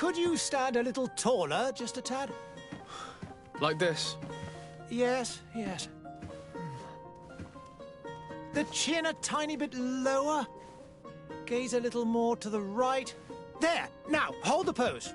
Could you stand a little taller, just a tad? Like this? Yes, yes. The chin a tiny bit lower. Gaze a little more to the right. There! Now, hold the pose.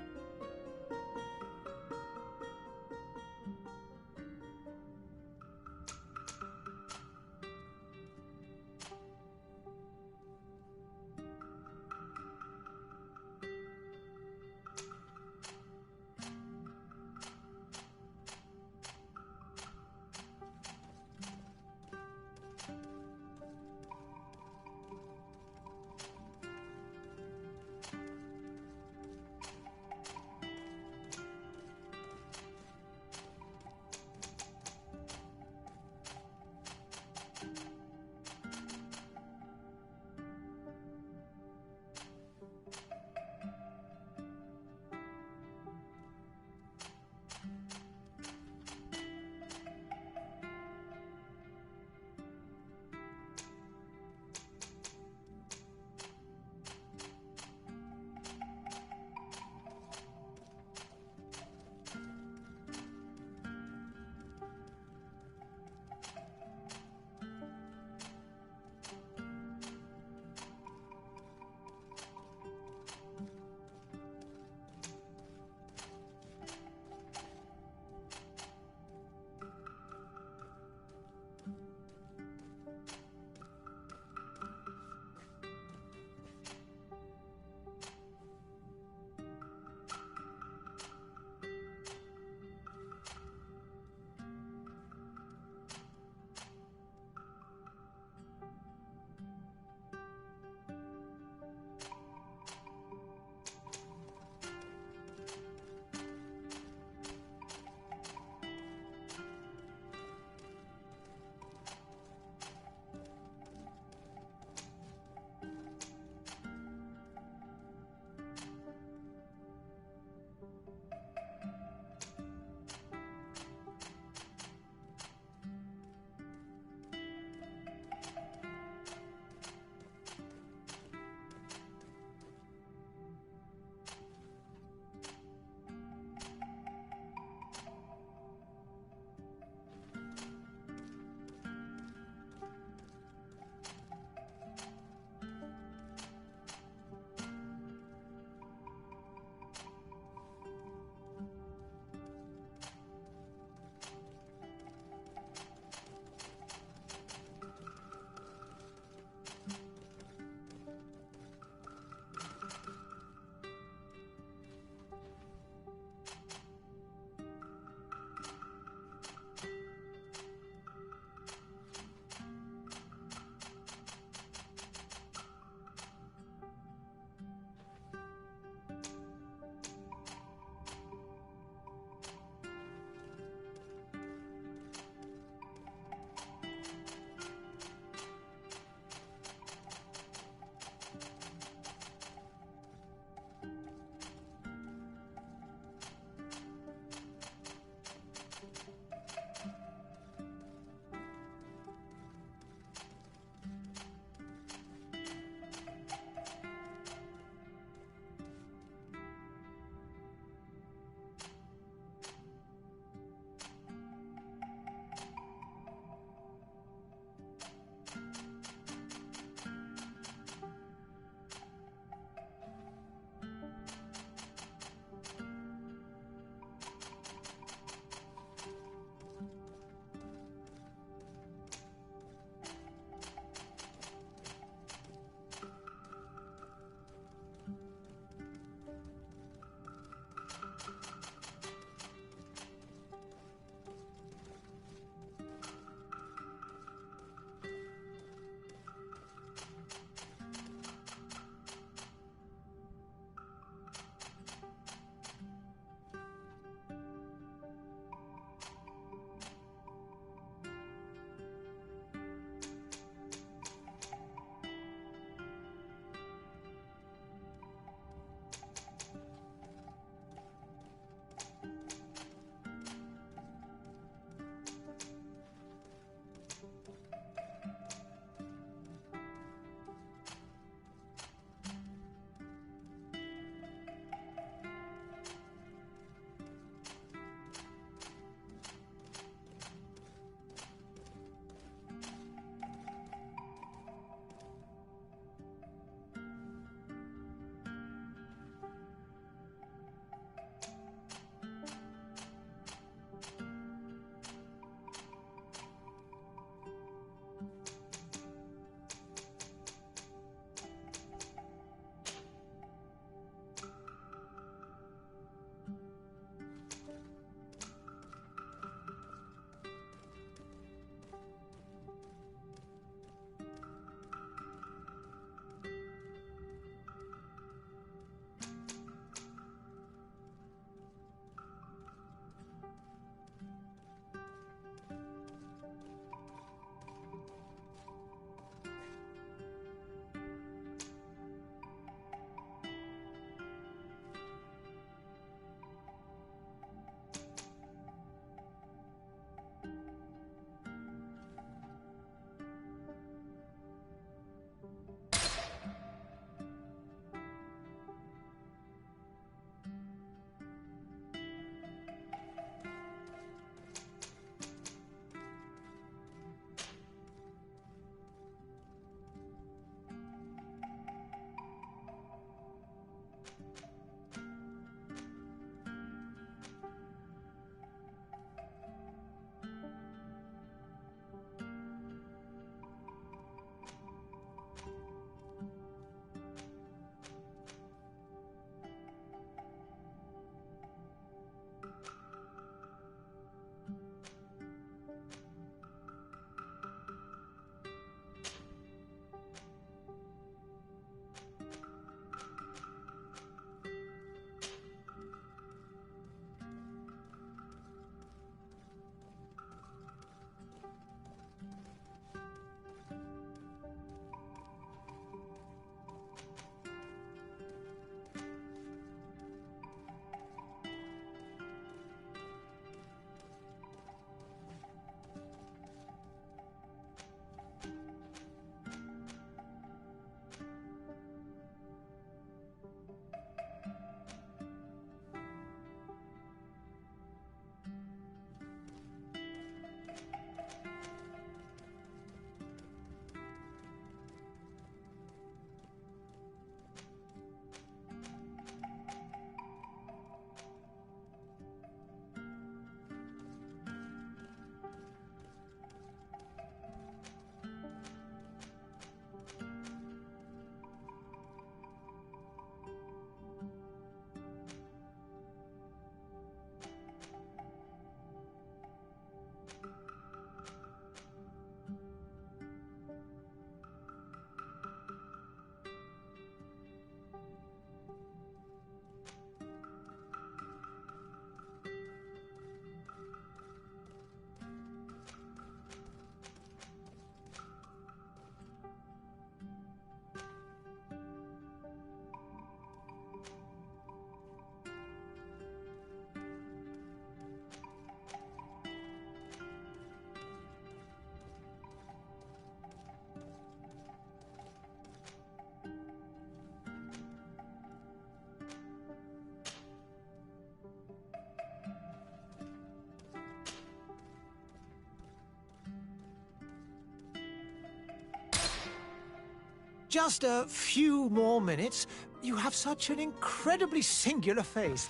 Just a few more minutes. You have such an incredibly singular face.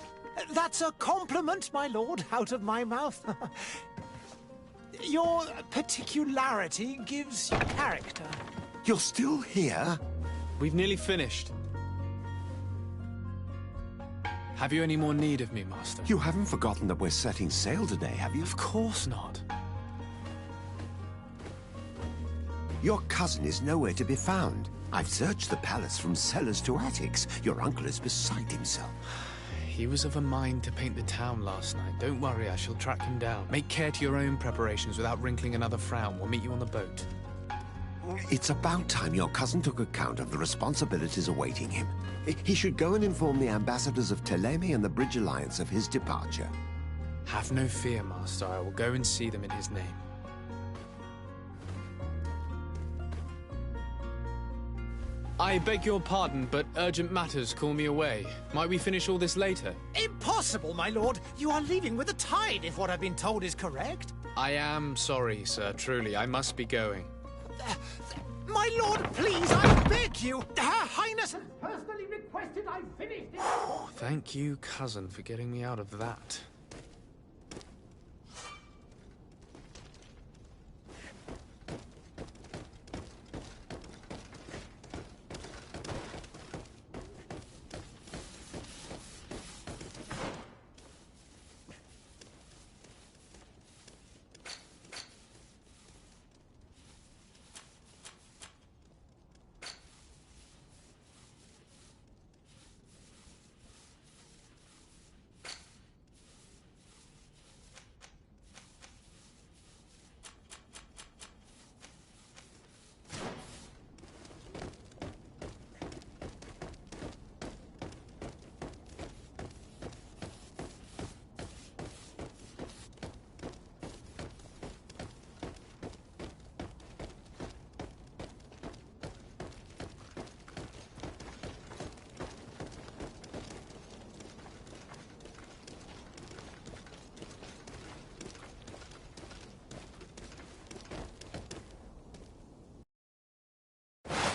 That's a compliment, my lord, out of my mouth. Your particularity gives you character. You're still here? We've nearly finished. Have you any more need of me, Master? You haven't forgotten that we're setting sail today, have you? Of course not. Your cousin is nowhere to be found. I've searched the palace from cellars to attics. Your uncle is beside himself. He was of a mind to paint the town last night. Don't worry, I shall track him down. Make care to your own preparations without wrinkling another frown. We'll meet you on the boat. It's about time your cousin took account of the responsibilities awaiting him. He should go and inform the ambassadors of Teleme and the Bridge Alliance of his departure. Have no fear, Master. I will go and see them in his name. I beg your pardon, but urgent matters call me away. Might we finish all this later? Impossible, my lord. You are leaving with the tide, if what I've been told is correct. I am sorry, sir. Truly, I must be going. My lord, please, I beg you. Her Highness has personally requested I finish this. Thank you, cousin, for getting me out of that.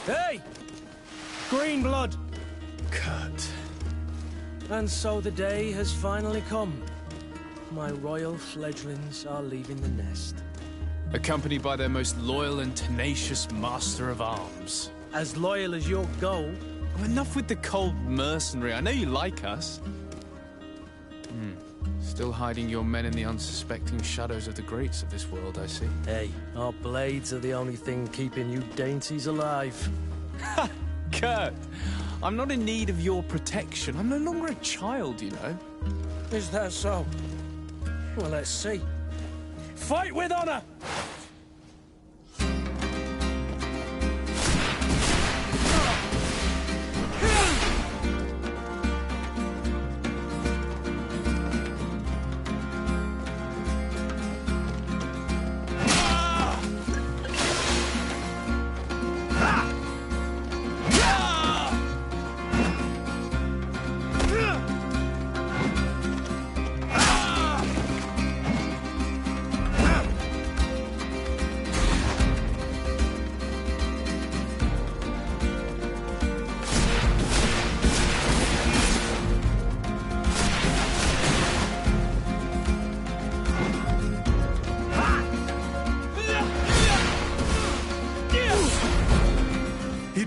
Hey! Green blood! Kurt. And so the day has finally come. My royal fledglings are leaving the nest. Accompanied by their most loyal and tenacious master of arms. As loyal as your goal. Oh, enough with the cold mercenary. I know you like us. Still hiding your men in the unsuspecting shadows of the greats of this world, I see. Hey, our blades are the only thing keeping you dainties alive. Ha! Kurt! I'm not in need of your protection. I'm no longer a child, you know. Is that so? Well, let's see. Fight with honor!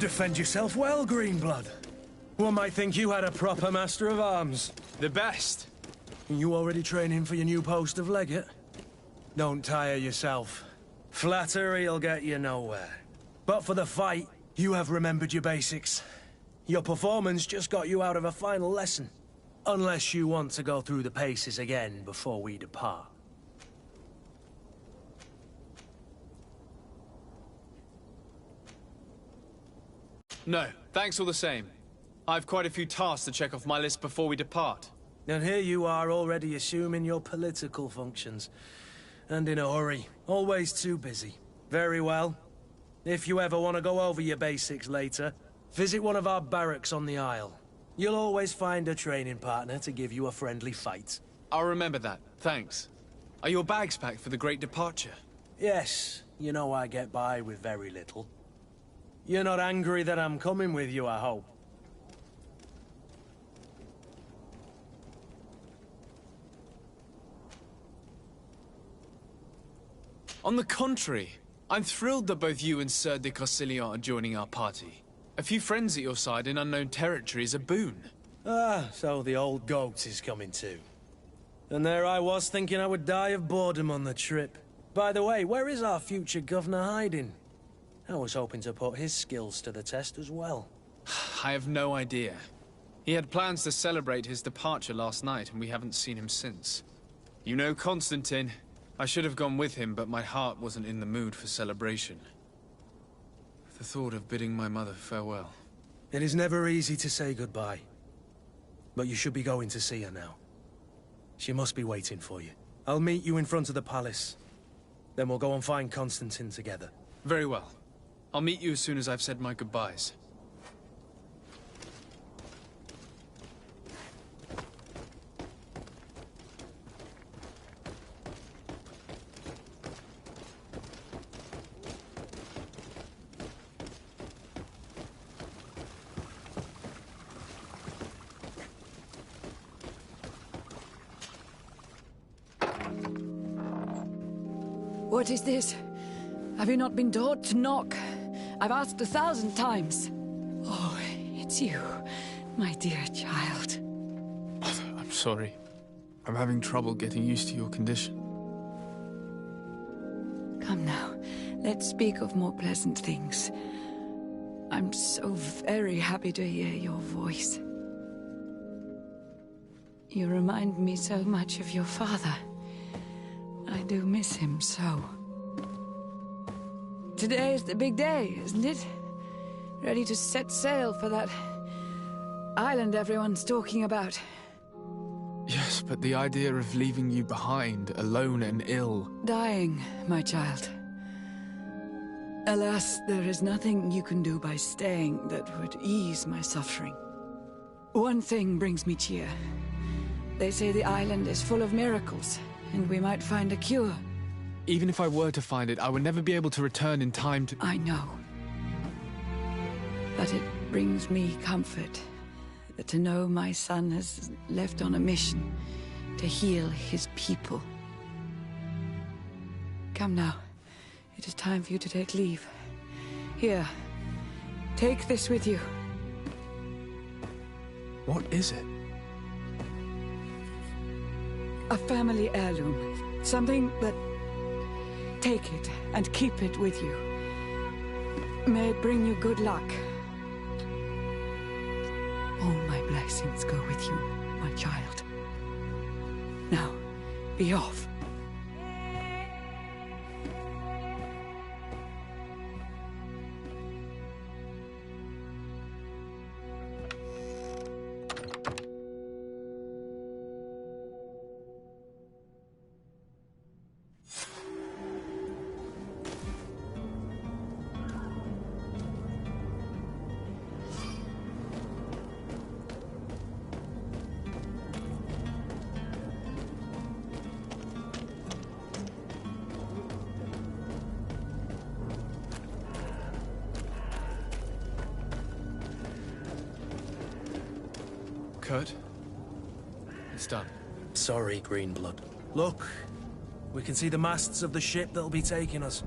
Defend yourself well, Greenblood. One might think you had a proper master of arms. The best. You already training for your new post of legate? Don't tire yourself. Flattery'll get you nowhere. But for the fight, you have remembered your basics. Your performance just got you out of a final lesson. Unless you want to go through the paces again before we depart. No, thanks all the same. I've quite a few tasks to check off my list before we depart. And here you are already assuming your political functions. And in a hurry. Always too busy. Very well. If you ever want to go over your basics later, visit one of our barracks on the Isle. You'll always find a training partner to give you a friendly fight. I'll remember that, thanks. Are your bags packed for the great departure? Yes, you know I get by with very little. You're not angry that I'm coming with you, I hope. On the contrary, I'm thrilled that both you and Sir de Cossillon are joining our party. A few friends at your side in unknown territory is a boon. Ah, so the old goat is coming too. And there I was thinking I would die of boredom on the trip. By the way, where is our future governor hiding? I was hoping to put his skills to the test as well. I have no idea. He had plans to celebrate his departure last night, and we haven't seen him since. You know Constantine. I should have gone with him, but my heart wasn't in the mood for celebration. The thought of bidding my mother farewell. It is never easy to say goodbye. But you should be going to see her now. She must be waiting for you. I'll meet you in front of the palace. Then we'll go and find Constantine together. Very well. I'll meet you as soon as I've said my goodbyes. What is this? Have you not been taught to knock? I've asked 1,000 times. Oh, it's you, my dear child. I'm sorry. I'm having trouble getting used to your condition. Come now, let's speak of more pleasant things. I'm so very happy to hear your voice. You remind me so much of your father. I do miss him so. Today is the big day, isn't it? Ready to set sail for that island everyone's talking about. Yes, but the idea of leaving you behind, alone and ill... Dying, my child. Alas, there is nothing you can do by staying that would ease my suffering. One thing brings me cheer. They say the island is full of miracles, and we might find a cure. Even if I were to find it, I would never be able to return in time to... I know. But it brings me comfort to know my son has left on a mission to heal his people. Come now. It is time for you to take leave. Here, take this with you. What is it? A family heirloom. Something that... Take it and keep it with you. May it bring you good luck. All my blessings go with you, my child. Now, be off. Kurt? It's done. Sorry, Greenblood. Look, we can see the masts of the ship that'll be taking us.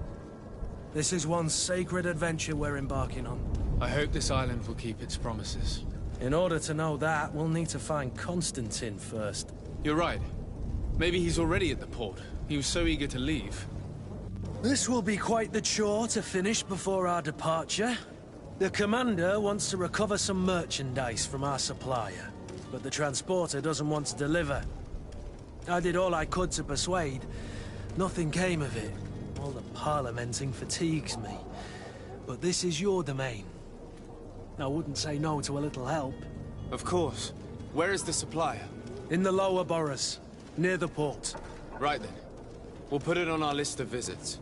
This is one sacred adventure we're embarking on. I hope this island will keep its promises. In order to know that, we'll need to find Constantine first. You're right. Maybe he's already at the port. He was so eager to leave. This will be quite the chore to finish before our departure. The commander wants to recover some merchandise from our supplier, but the transporter doesn't want to deliver. I did all I could to persuade. Nothing came of it. All the parliamenting fatigues me. But this is your domain. I wouldn't say no to a little help. Of course. Where is the supplier? In the lower boroughs, near the port. Right then. We'll put it on our list of visits.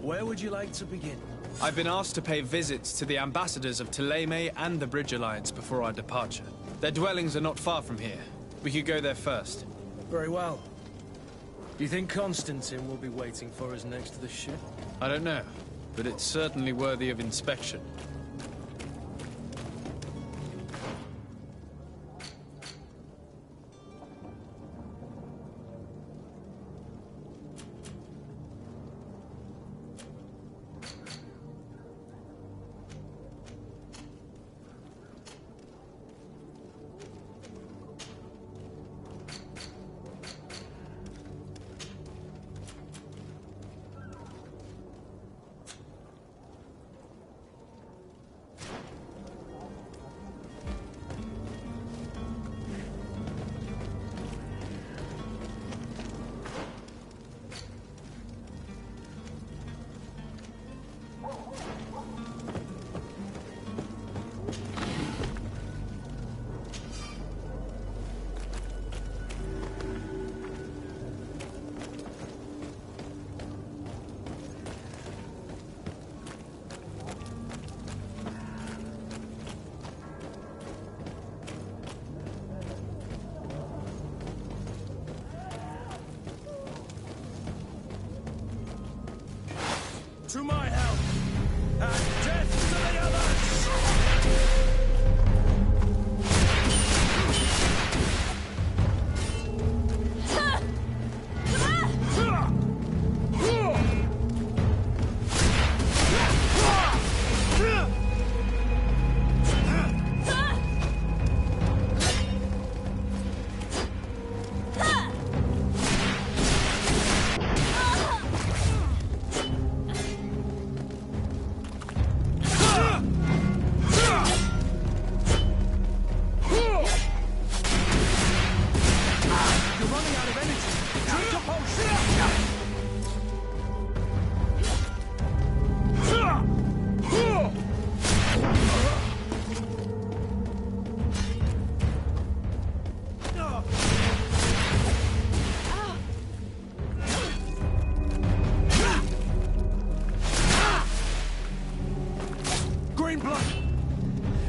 Where would you like to begin? I've been asked to pay visits to the ambassadors of Thélème and the Bridge Alliance before our departure. Their dwellings are not far from here. We could go there first. Very well. Do you think Constantine will be waiting for us next to the ship? I don't know, but it's certainly worthy of inspection. To my help, and death to the others!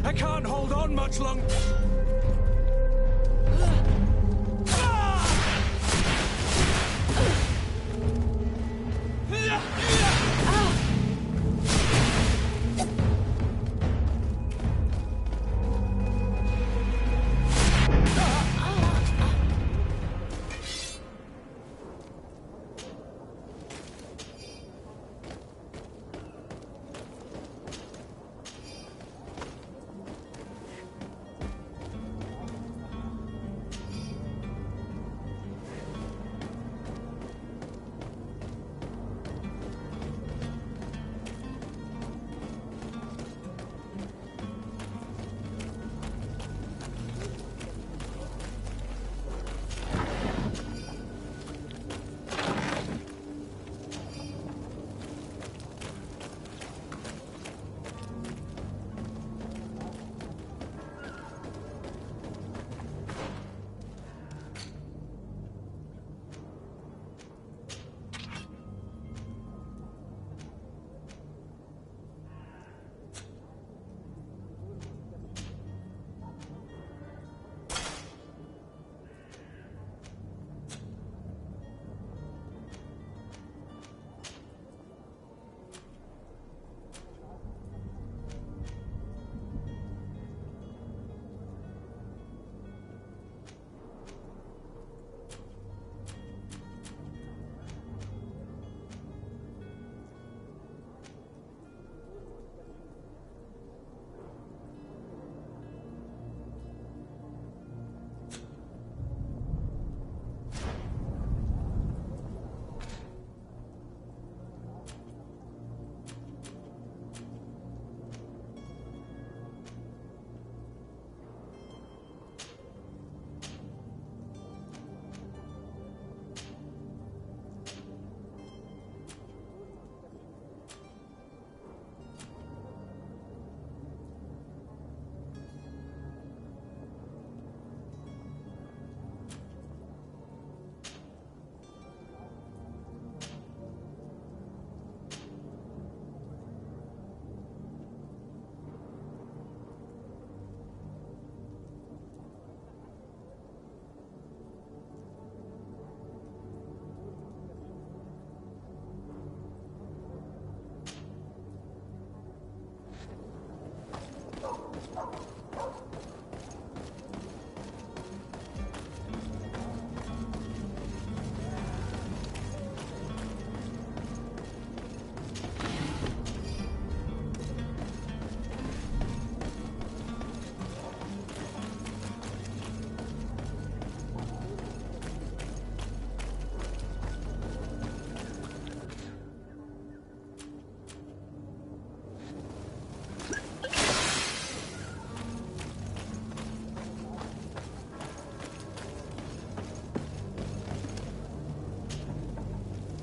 I can't hold on much longer.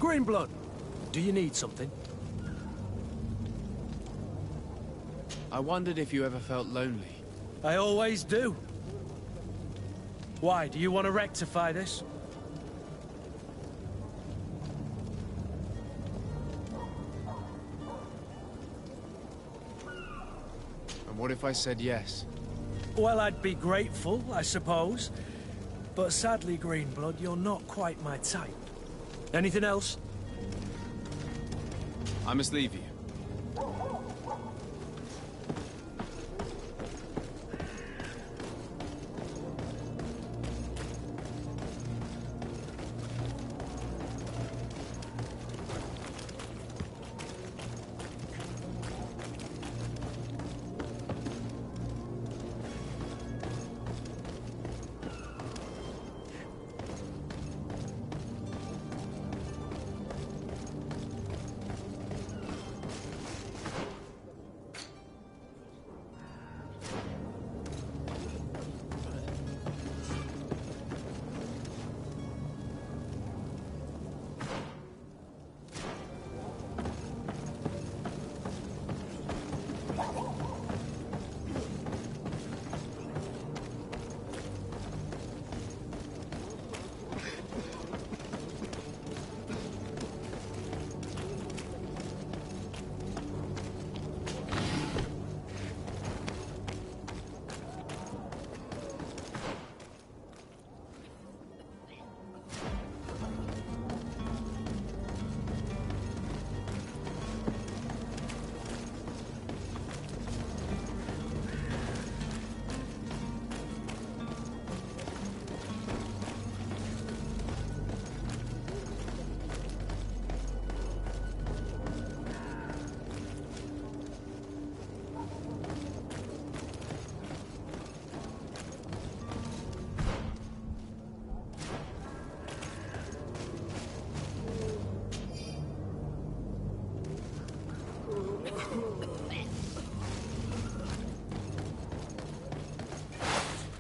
Greenblood, do you need something? I wondered if you ever felt lonely. I always do. Why, do you want to rectify this? And what if I said yes? Well, I'd be grateful, I suppose. But sadly, Greenblood, you're not quite my type. Anything else? I must leave you.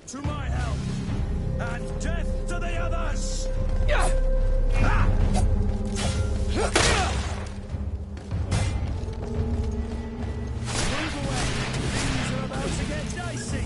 To my help! And death to the others! Move away! Things are about to get dicey!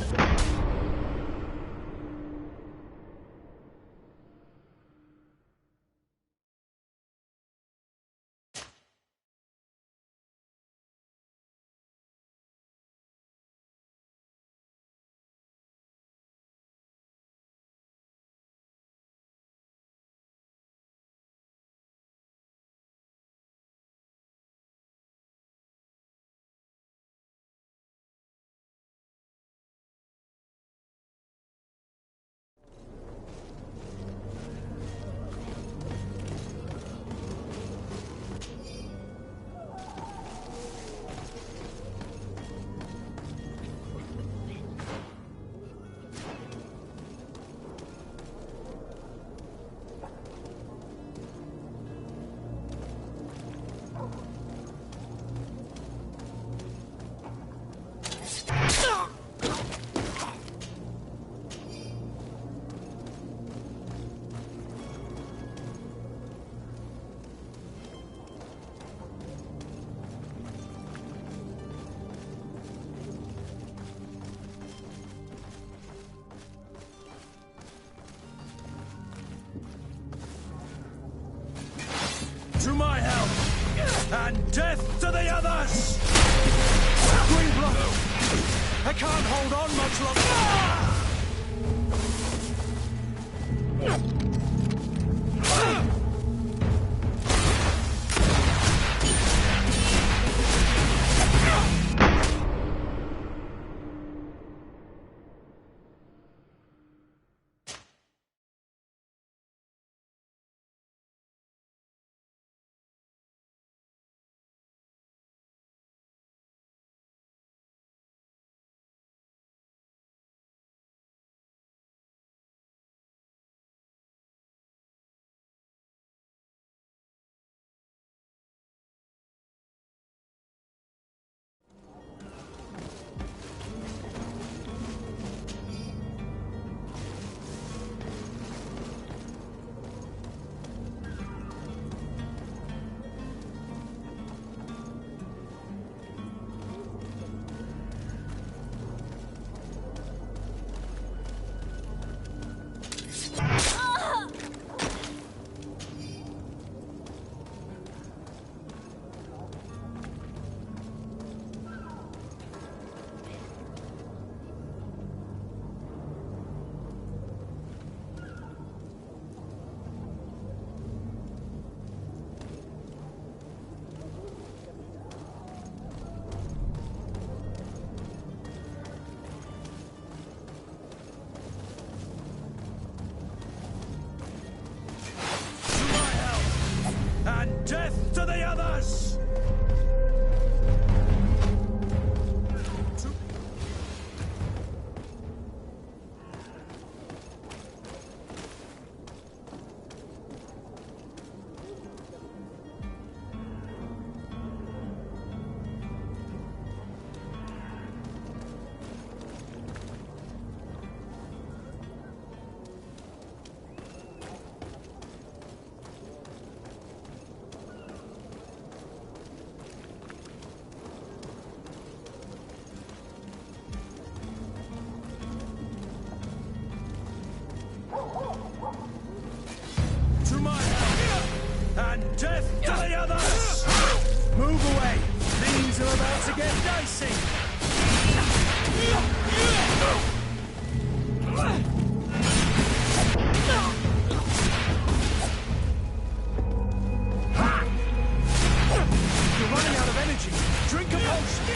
To my help! And death to the others! Greenblood! I can't hold on much longer! to get dicey! You're running out of energy. Drink a potion.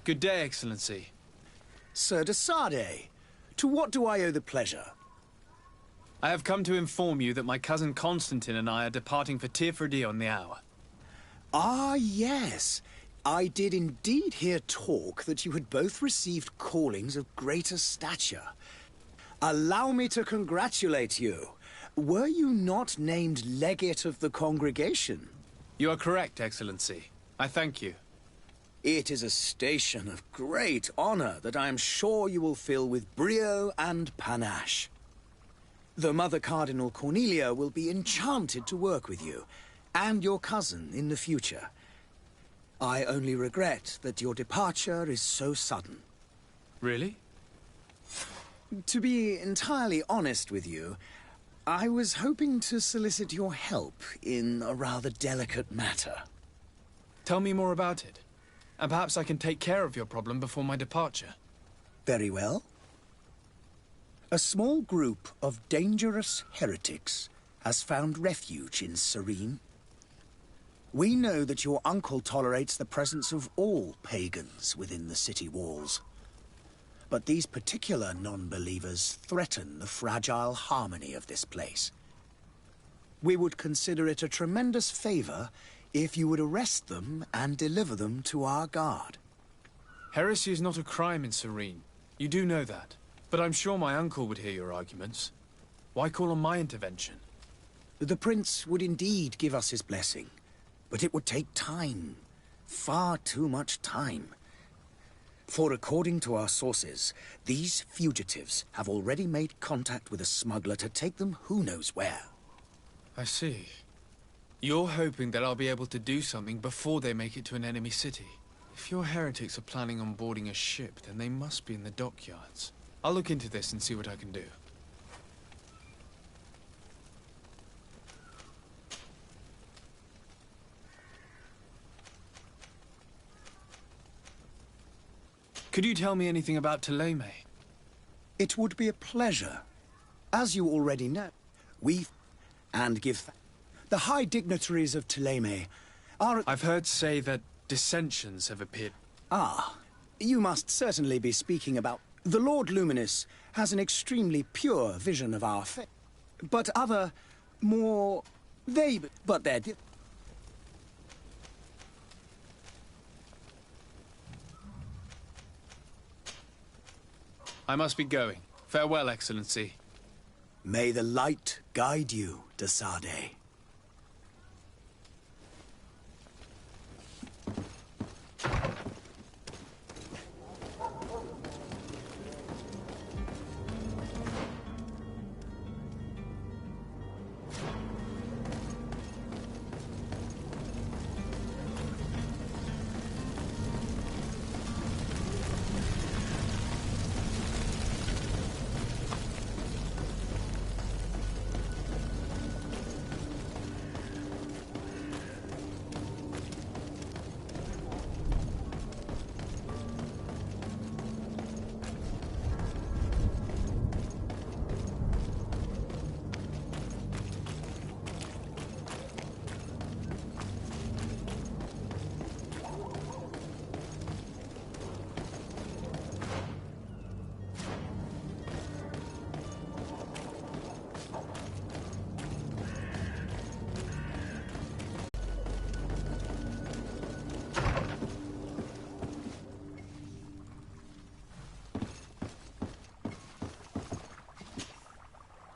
Good day, Excellency. Sir de Sade, to what do I owe the pleasure? I have come to inform you that my cousin Constantine and I are departing for Tirfredi on the hour. Ah, yes. I did indeed hear talk that you had both received callings of greater stature. Allow me to congratulate you. Were you not named legate of the congregation? You are correct, Excellency. I thank you. It is a station of great honor that I am sure you will fill with brio and panache. The Mother Cardinal Cornelia will be enchanted to work with you, and your cousin in the future. I only regret that your departure is so sudden. Really? To be entirely honest with you, I was hoping to solicit your help in a rather delicate matter. Tell me more about it, and perhaps I can take care of your problem before my departure. Very well. A small group of dangerous heretics has found refuge in Serene. We know that your uncle tolerates the presence of all pagans within the city walls. But these particular non-believers threaten the fragile harmony of this place. We would consider it a tremendous favor if you would arrest them and deliver them to our guard. Heresy is not a crime in Serene. You do know that. But I'm sure my uncle would hear your arguments. Why call on my intervention? The prince would indeed give us his blessing, but it would take time. Far too much time. For according to our sources, these fugitives have already made contact with a smuggler to take them who knows where. I see. You're hoping that I'll be able to do something before they make it to an enemy city. If your heretics are planning on boarding a ship, then they must be in the dockyards. I'll look into this and see what I can do. Could you tell me anything about Thélème? It would be a pleasure. As you already know, the high dignitaries of Thélème are... I've heard say that dissensions have appeared. Ah, you must certainly be speaking about... The Lord Luminous has an extremely pure vision of our faith. But other, more... But they're... I must be going. Farewell, Excellency. May the light guide you, de Sade.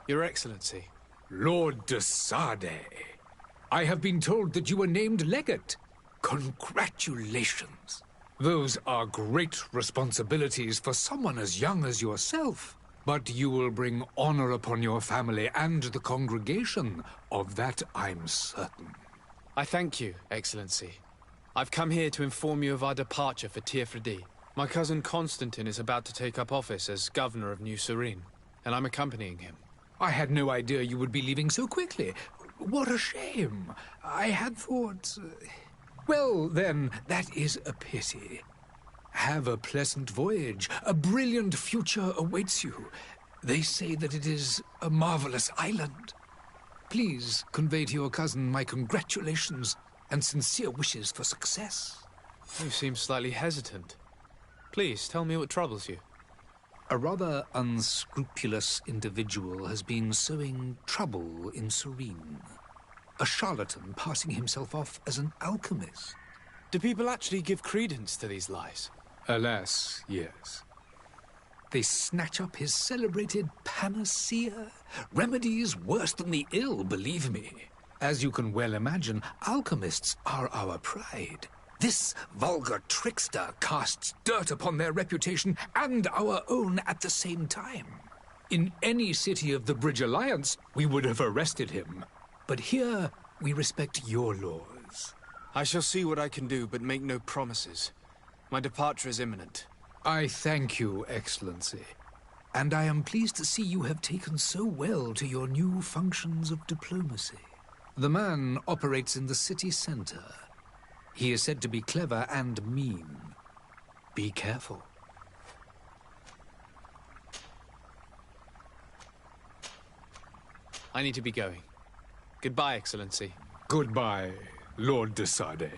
Your Excellency. Lord de Sade, I have been told that you were named legate. Congratulations. Those are great responsibilities for someone as young as yourself. But you will bring honor upon your family and the congregation. Of that I'm certain. I thank you, Excellency. I've come here to inform you of our departure for Tiefredi. My cousin Constantine is about to take up office as governor of New Serene, and I'm accompanying him. I had no idea you would be leaving so quickly. What a shame. I had thought... Well, then, that is a pity. Have a pleasant voyage. A brilliant future awaits you. They say that it is a marvelous island. Please convey to your cousin my congratulations and sincere wishes for success. You seem slightly hesitant. Please, tell me what troubles you. A rather unscrupulous individual has been sowing trouble in Serene. A charlatan passing himself off as an alchemist. Do people actually give credence to these lies? Alas, yes. They snatch up his celebrated panacea. Remedies worse than the ill, believe me. As you can well imagine, alchemists are our pride. This vulgar trickster casts dirt upon their reputation and our own at the same time. In any city of the Bridge Alliance, we would have arrested him. But here, we respect your laws. I shall see what I can do, but make no promises. My departure is imminent. I thank you, Excellency. and I am pleased to see you have taken so well to your new functions of diplomacy. The man operates in the city center. He is said to be clever and mean. Be careful. I need to be going. Goodbye, Excellency. Goodbye, Lord de Sade.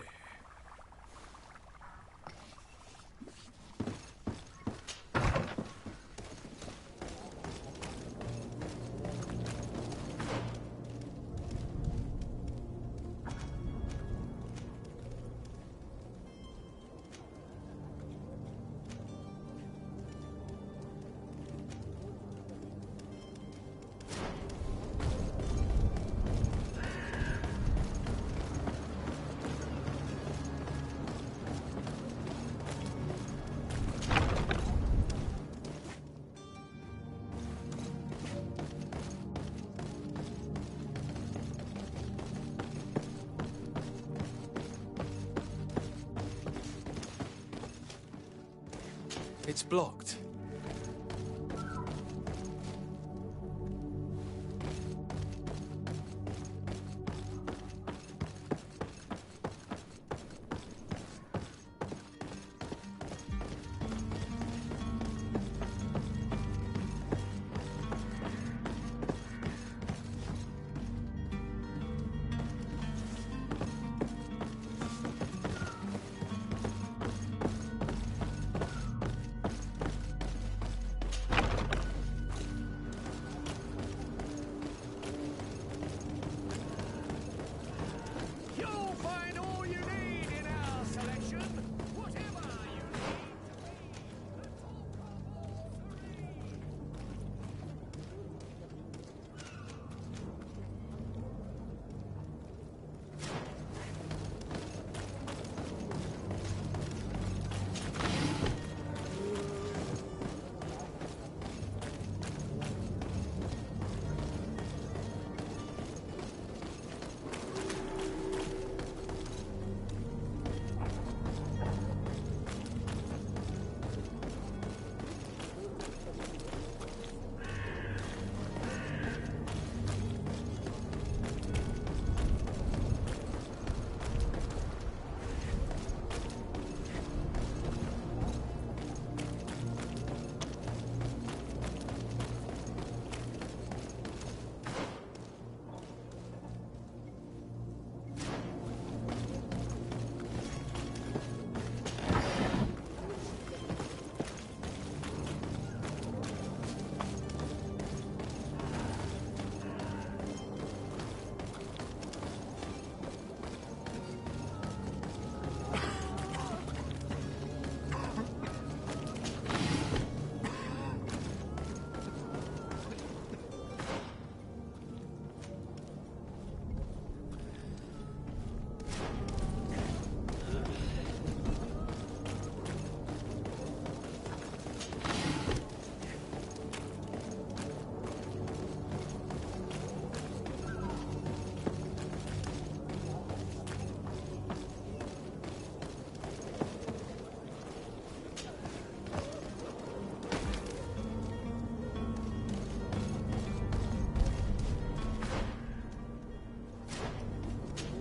It's blocked.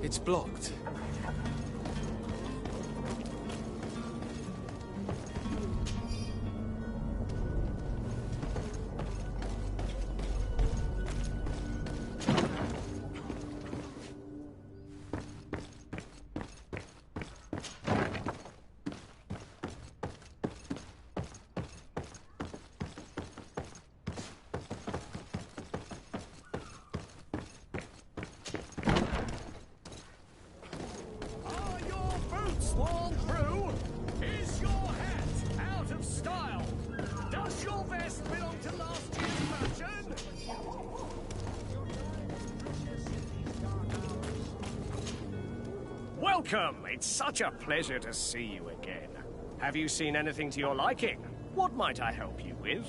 It's blocked. Welcome! It's such a pleasure to see you again. Have you seen anything to your liking? What might I help you with?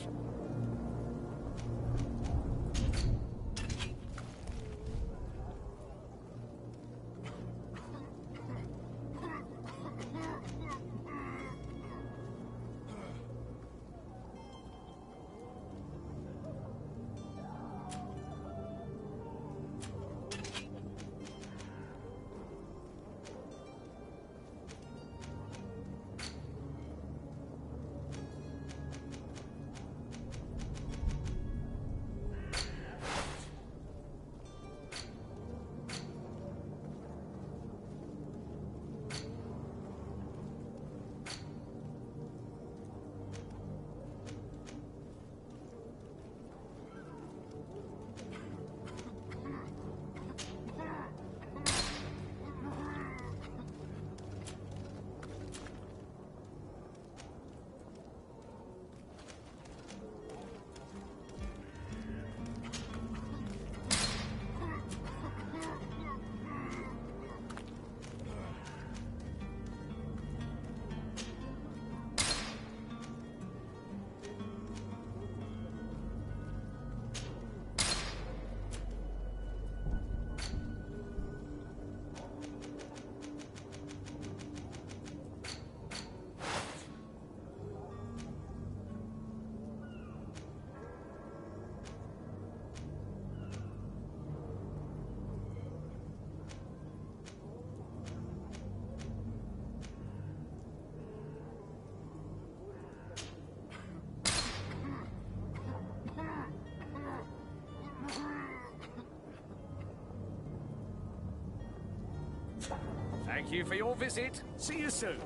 Thank you for your visit. See you soon.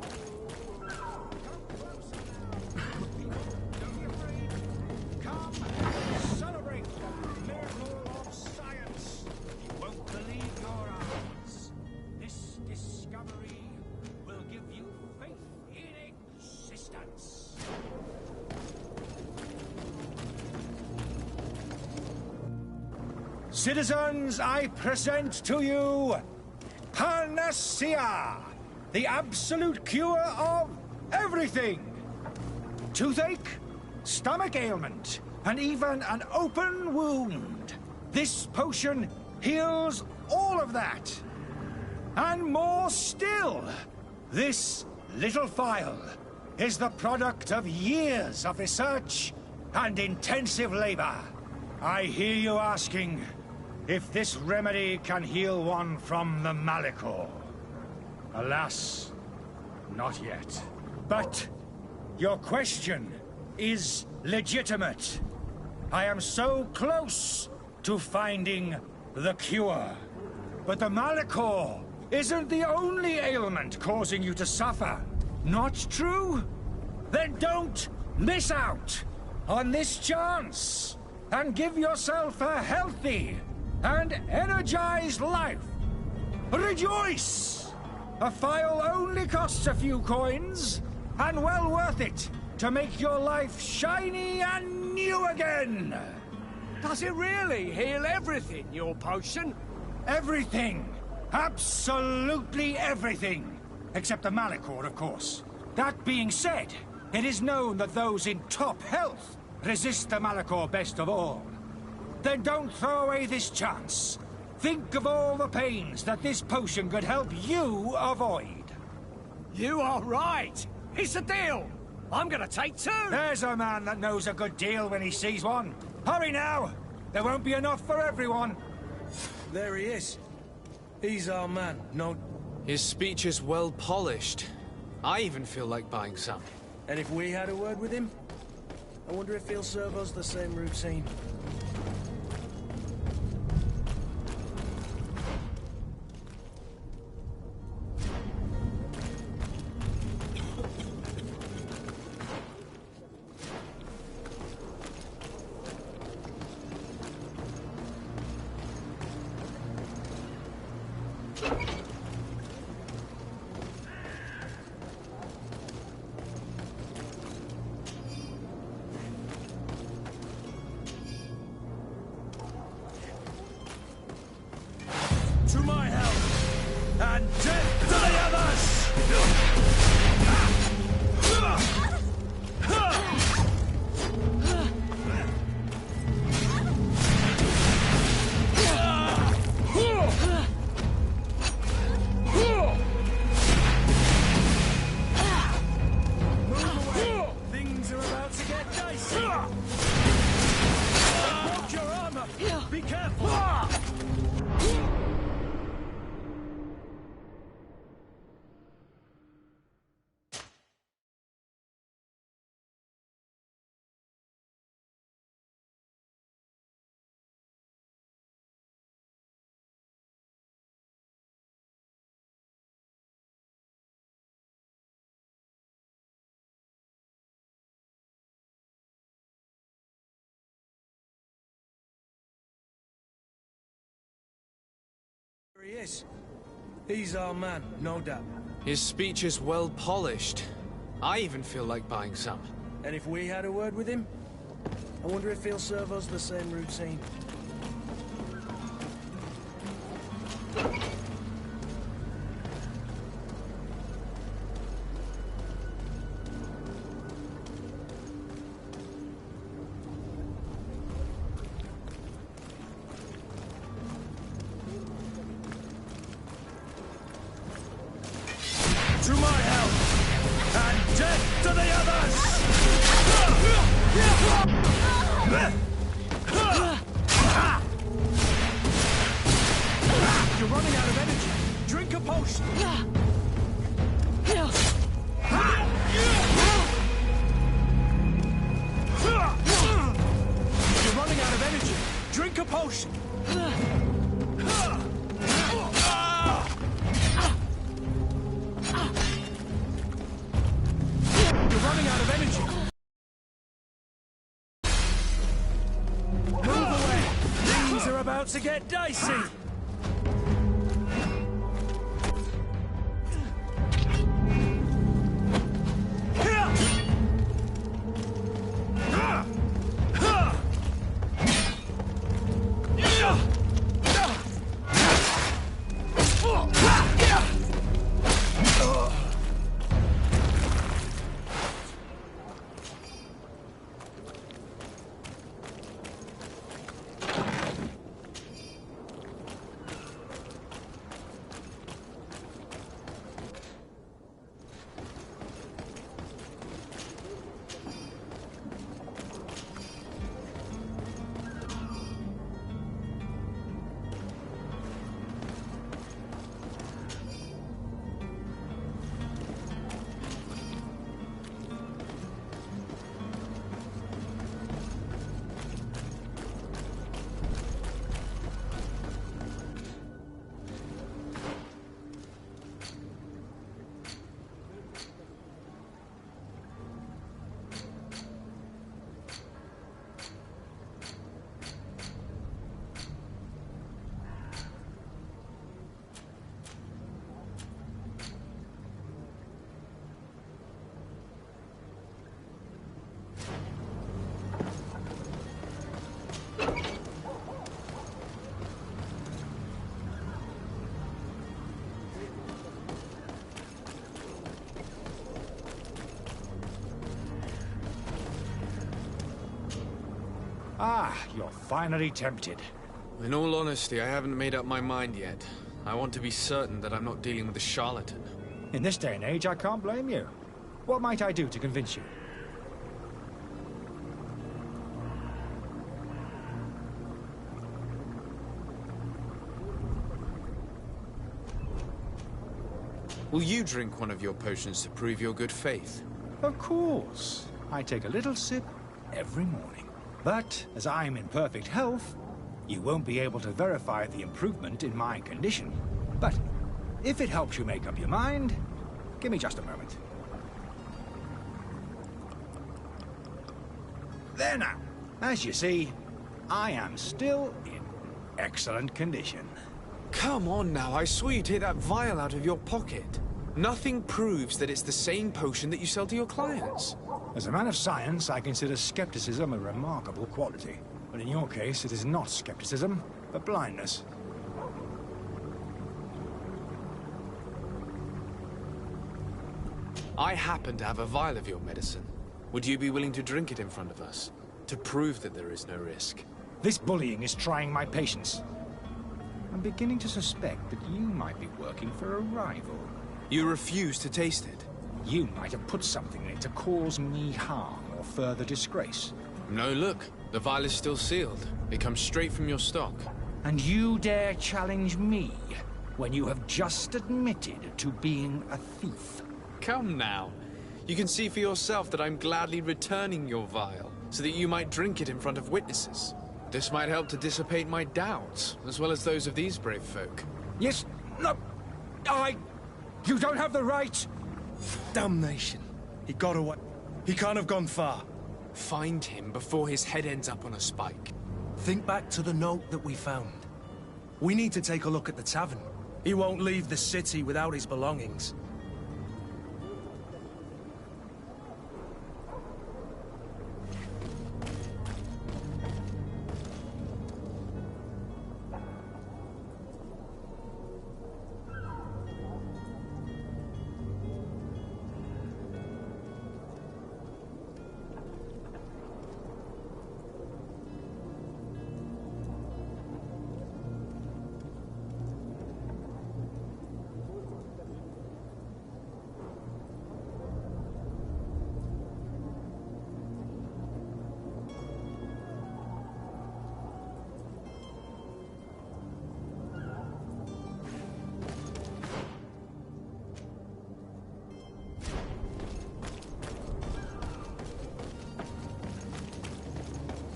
Come and celebrate the miracle of science. You won't believe your eyes. This discovery will give you faith in existence. Citizens, I present to you Panacea, the absolute cure of everything. Toothache, stomach ailment, and even an open wound. This potion heals all of that. And more still. This little phial is the product of years of research and intensive labor. I hear you asking if this remedy can heal one from the Malachor. Alas, not yet. But your question is legitimate. I am so close to finding the cure. But the Malachor isn't the only ailment causing you to suffer. Not true? Then don't miss out on this chance and give yourself a healthy and energized life. Rejoice! A phial only costs a few coins, and well worth it to make your life shiny and new again. Does it really heal everything, your potion? Everything. Absolutely everything. Except the Malachor, of course. That being said, it is known that those in top health resist the Malachor best of all. Then don't throw away this chance. Think of all the pains that this potion could help you avoid. You are right. It's a deal. I'm gonna take two. There's a man that knows a good deal when he sees one. Hurry now. There won't be enough for everyone. There he is. He's our man, no... His speech is well polished. I even feel like buying some. And if we had a word with him? I wonder if he'll serve us the same routine. To my help, and death to the others! Move away! Things are about to get dicey! Watch your armor! Be careful! There he is. He's our man, no doubt. His speech is well polished. I even feel like buying some. And if we had a word with him? I wonder if he'll serve us the same routine. To my help, and death to the others! You're running out of energy. Drink a potion. You're running out of energy. Drink a potion. about to get dicey. Ah, you're finally tempted. In all honesty, I haven't made up my mind yet. I want to be certain that I'm not dealing with a charlatan. In this day and age, I can't blame you. What might I do to convince you? Will you drink one of your potions to prove your good faith? Of course. I take a little sip every morning. But, as I'm in perfect health, you won't be able to verify the improvement in my condition. But, if it helps you make up your mind, give me just a moment. There now. As you see, I am still in excellent condition. Come on now, I saw you take that vial out of your pocket. Nothing proves that it's the same potion that you sell to your clients. As a man of science, I consider skepticism a remarkable quality. But in your case, it is not skepticism, but blindness. I happen to have a vial of your medicine. Would you be willing to drink it in front of us? To prove that there is no risk? This bullying is trying my patience. I'm beginning to suspect that you might be working for a rival. You refuse to taste it? You might have put something in it to cause me harm or further disgrace. No, look. The vial is still sealed. It comes straight from your stock. And you dare challenge me when you have just admitted to being a thief? Come now. You can see for yourself that I'm gladly returning your vial, so that you might drink it in front of witnesses. This might help to dissipate my doubts, as well as those of these brave folk. Yes, no, You don't have the right! Damnation. He got away. He can't have gone far. Find him before his head ends up on a spike. Think back to the note that we found. We need to take a look at the tavern. He won't leave the city without his belongings.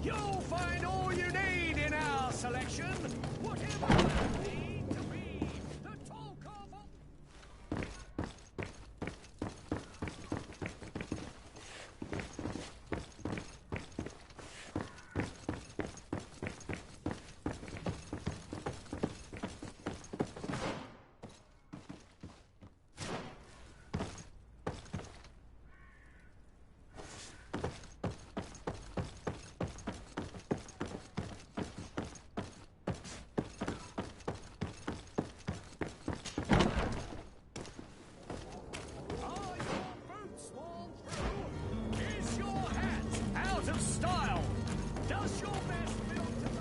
You'll find all you need in our selection. Whatever you need to be the talk of. of style. Does your best build to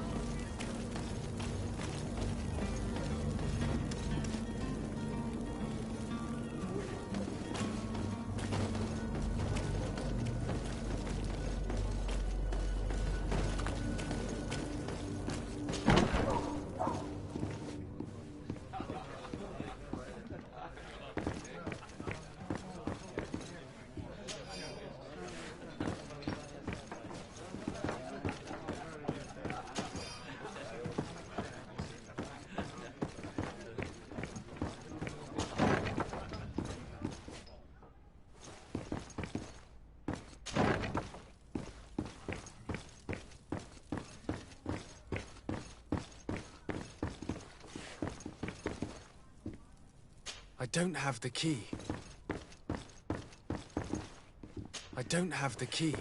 I don't have the key. I don't have the key.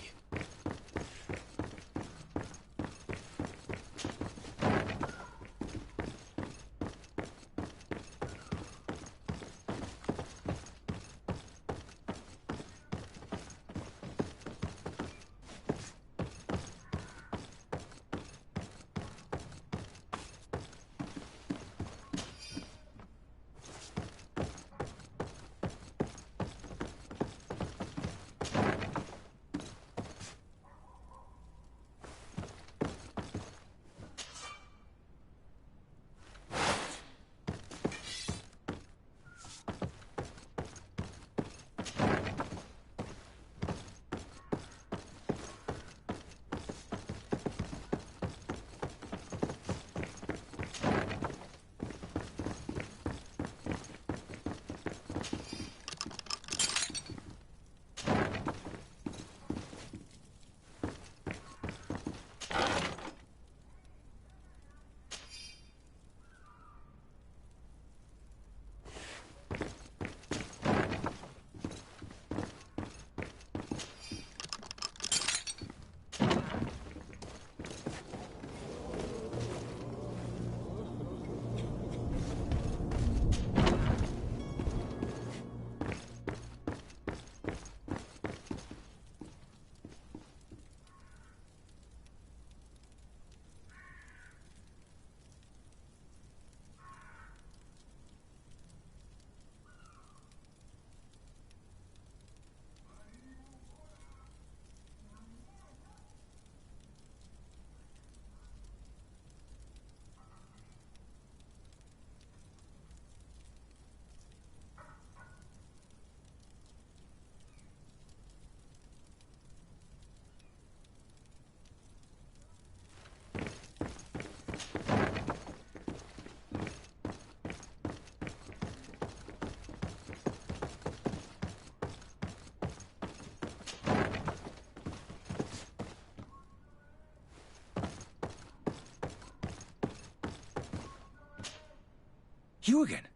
You again?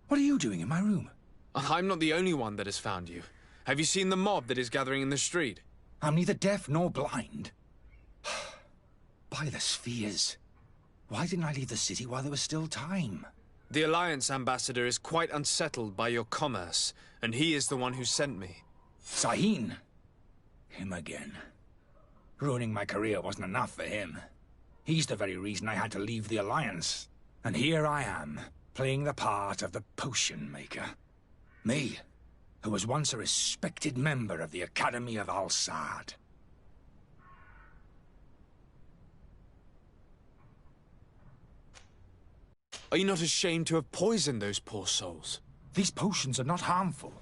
What are you doing in my room? I'm not the only one that has found you. Have you seen the mob that is gathering in the street? I'm neither deaf nor blind. By the spheres. Why didn't I leave the city while there was still time? The Alliance ambassador is quite unsettled by your commerce, and he is the one who sent me. Sahin. Him again. Ruining my career wasn't enough for him. He's the very reason I had to leave the Alliance. And here I am, playing the part of the potion maker. Me, who was once a respected member of the Academy of Al-Sad. Are you not ashamed to have poisoned those poor souls? These potions are not harmful.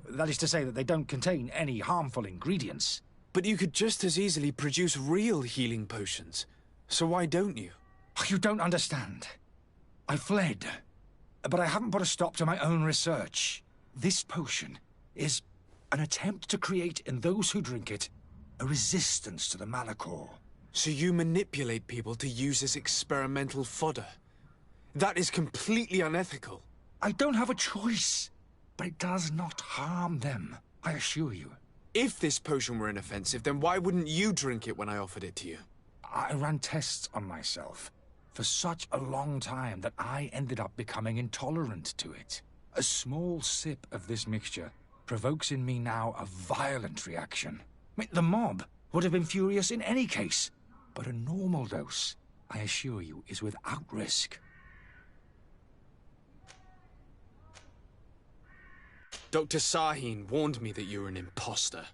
That is to say that they don't contain any harmful ingredients. But you could just as easily produce real healing potions. So why don't you? You don't understand. I fled, but I haven't put a stop to my own research. This potion is an attempt to create in those who drink it a resistance to the Malachor. So you manipulate people to use as experimental fodder? That is completely unethical. I don't have a choice, but it does not harm them, I assure you. If this potion were inoffensive, then why wouldn't you drink it when I offered it to you? I ran tests on myself for such a long time that I ended up becoming intolerant to it. A small sip of this mixture provokes in me now a violent reaction. I mean, the mob, would have been furious in any case. But a normal dose, I assure you, is without risk. Dr. Sahin warned me that you were an imposter.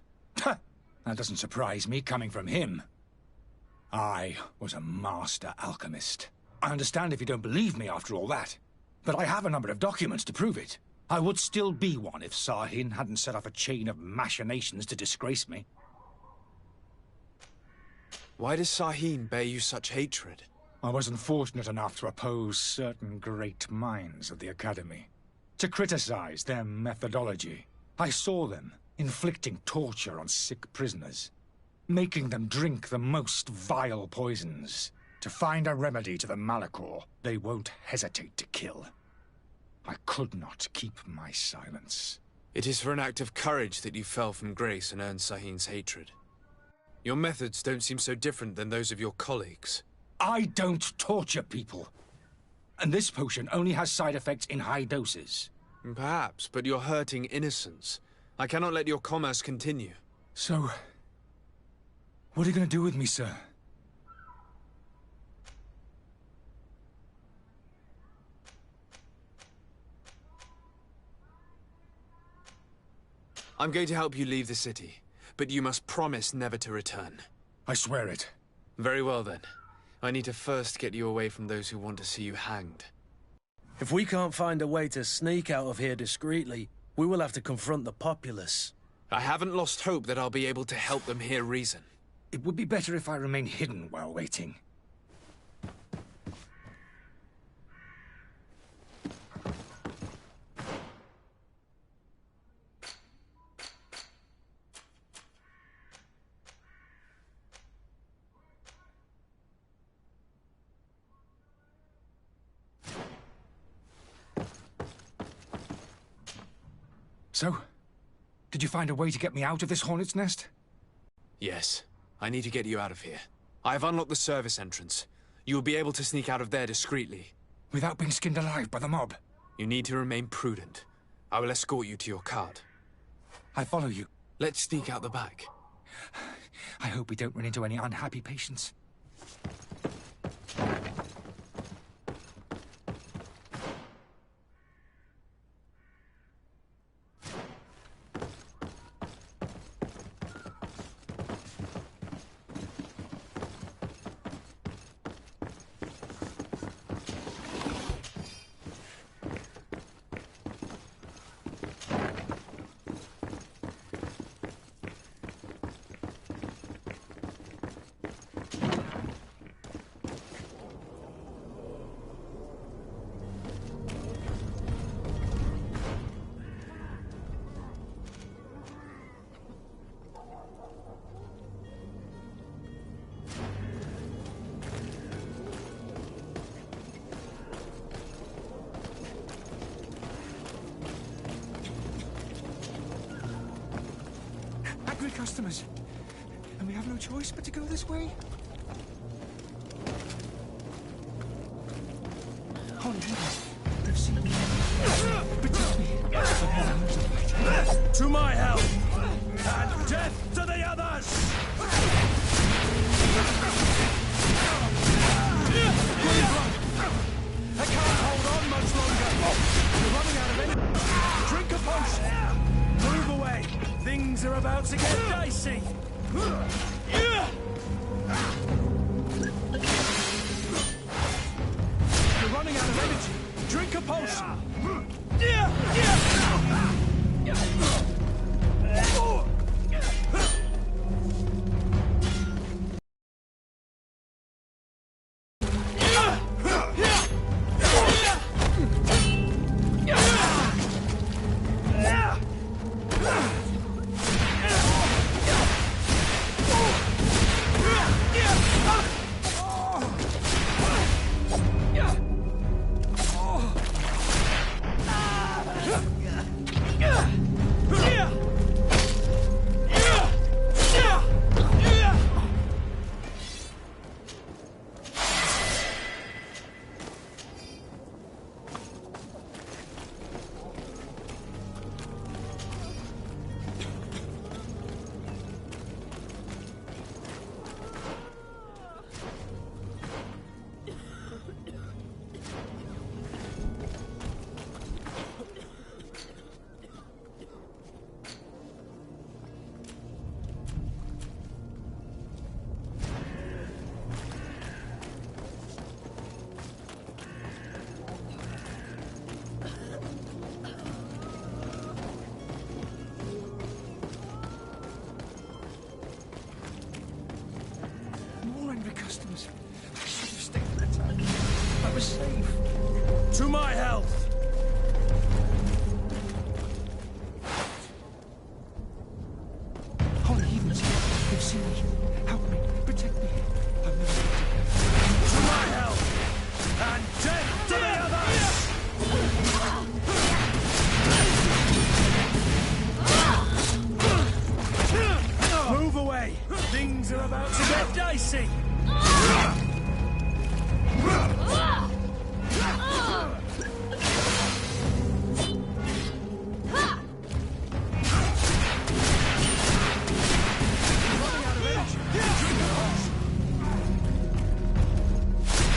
That doesn't surprise me, coming from him. I was a master alchemist. I understand if you don't believe me after all that, but I have a number of documents to prove it. I would still be one if Sahin hadn't set off a chain of machinations to disgrace me. Why does Sahin bear you such hatred? I wasn't fortunate enough to oppose certain great minds of the Academy, to criticize their methodology. I saw them inflicting torture on sick prisoners, making them drink the most vile poisons. To find a remedy to the Malachor, they won't hesitate to kill. I could not keep my silence. It is for an act of courage that you fell from grace and earned Sahin's hatred. Your methods don't seem so different than those of your colleagues. I don't torture people. And this potion only has side effects in high doses. Perhaps, but you're hurting innocents. I cannot let your commerce continue. So, what are you going to do with me, sir? I'm going to help you leave the city, but you must promise never to return. I swear it. Very well, then. I need to first get you away from those who want to see you hanged. If we can't find a way to sneak out of here discreetly, we will have to confront the populace. I haven't lost hope that I'll be able to help them hear reason. It would be better if I remain hidden while waiting. So, did you find a way to get me out of this hornet's nest? Yes. I need to get you out of here. I have unlocked the service entrance. You will be able to sneak out of there discreetly. Without being skinned alive by the mob? You need to remain prudent. I will escort you to your cart. I follow you. Let's sneak out the back. I hope we don't run into any unhappy patients. Customers, and we have no choice but to go this way. Oh no, they've seen me. Protect me. To my help, and death to the others! I can't hold on much longer. We're running out of energy. Drink a potion. Move away. Things are about to get dicey. You're running out of energy. Drink a potion. To my health! Holy heavens, they've seen me. Help me, protect me. I've never... To my health! And death to the others! Move away! Things are about to get dicey!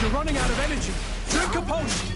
You're running out of energy. Drink a potion.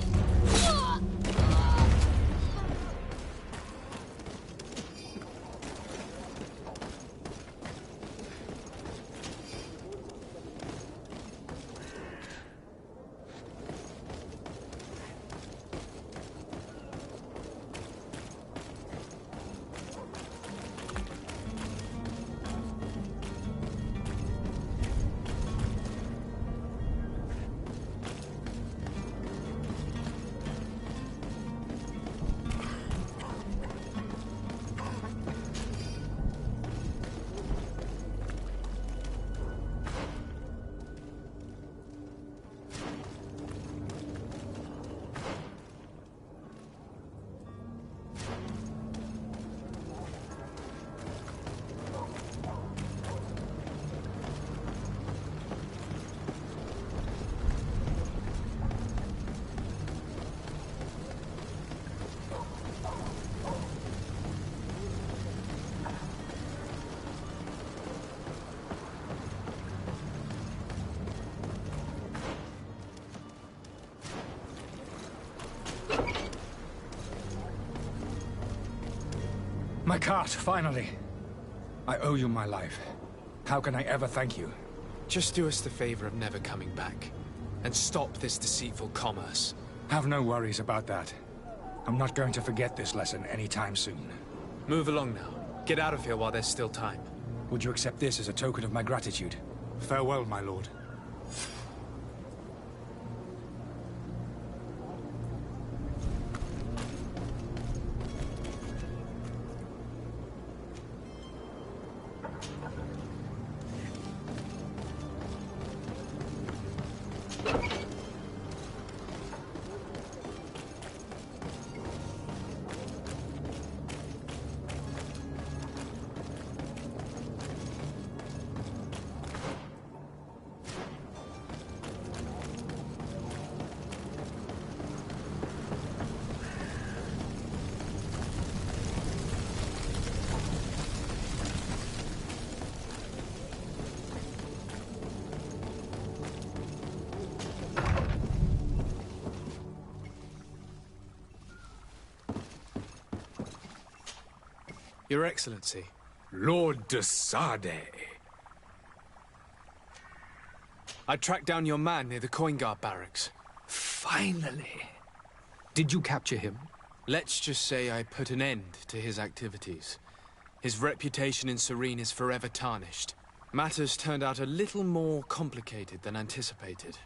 My cart, finally. I owe you my life. How can I ever thank you? Just do us the favor of never coming back. And stop this deceitful commerce. Have no worries about that. I'm not going to forget this lesson anytime soon. Move along now. Get out of here while there's still time. Would you accept this as a token of my gratitude? Farewell, my lord. Your Excellency. Lord de Sade. I tracked down your man near the Coin Guard barracks. Finally. Did you capture him? Let's just say I put an end to his activities. His reputation in Serene is forever tarnished. Matters turned out a little more complicated than anticipated.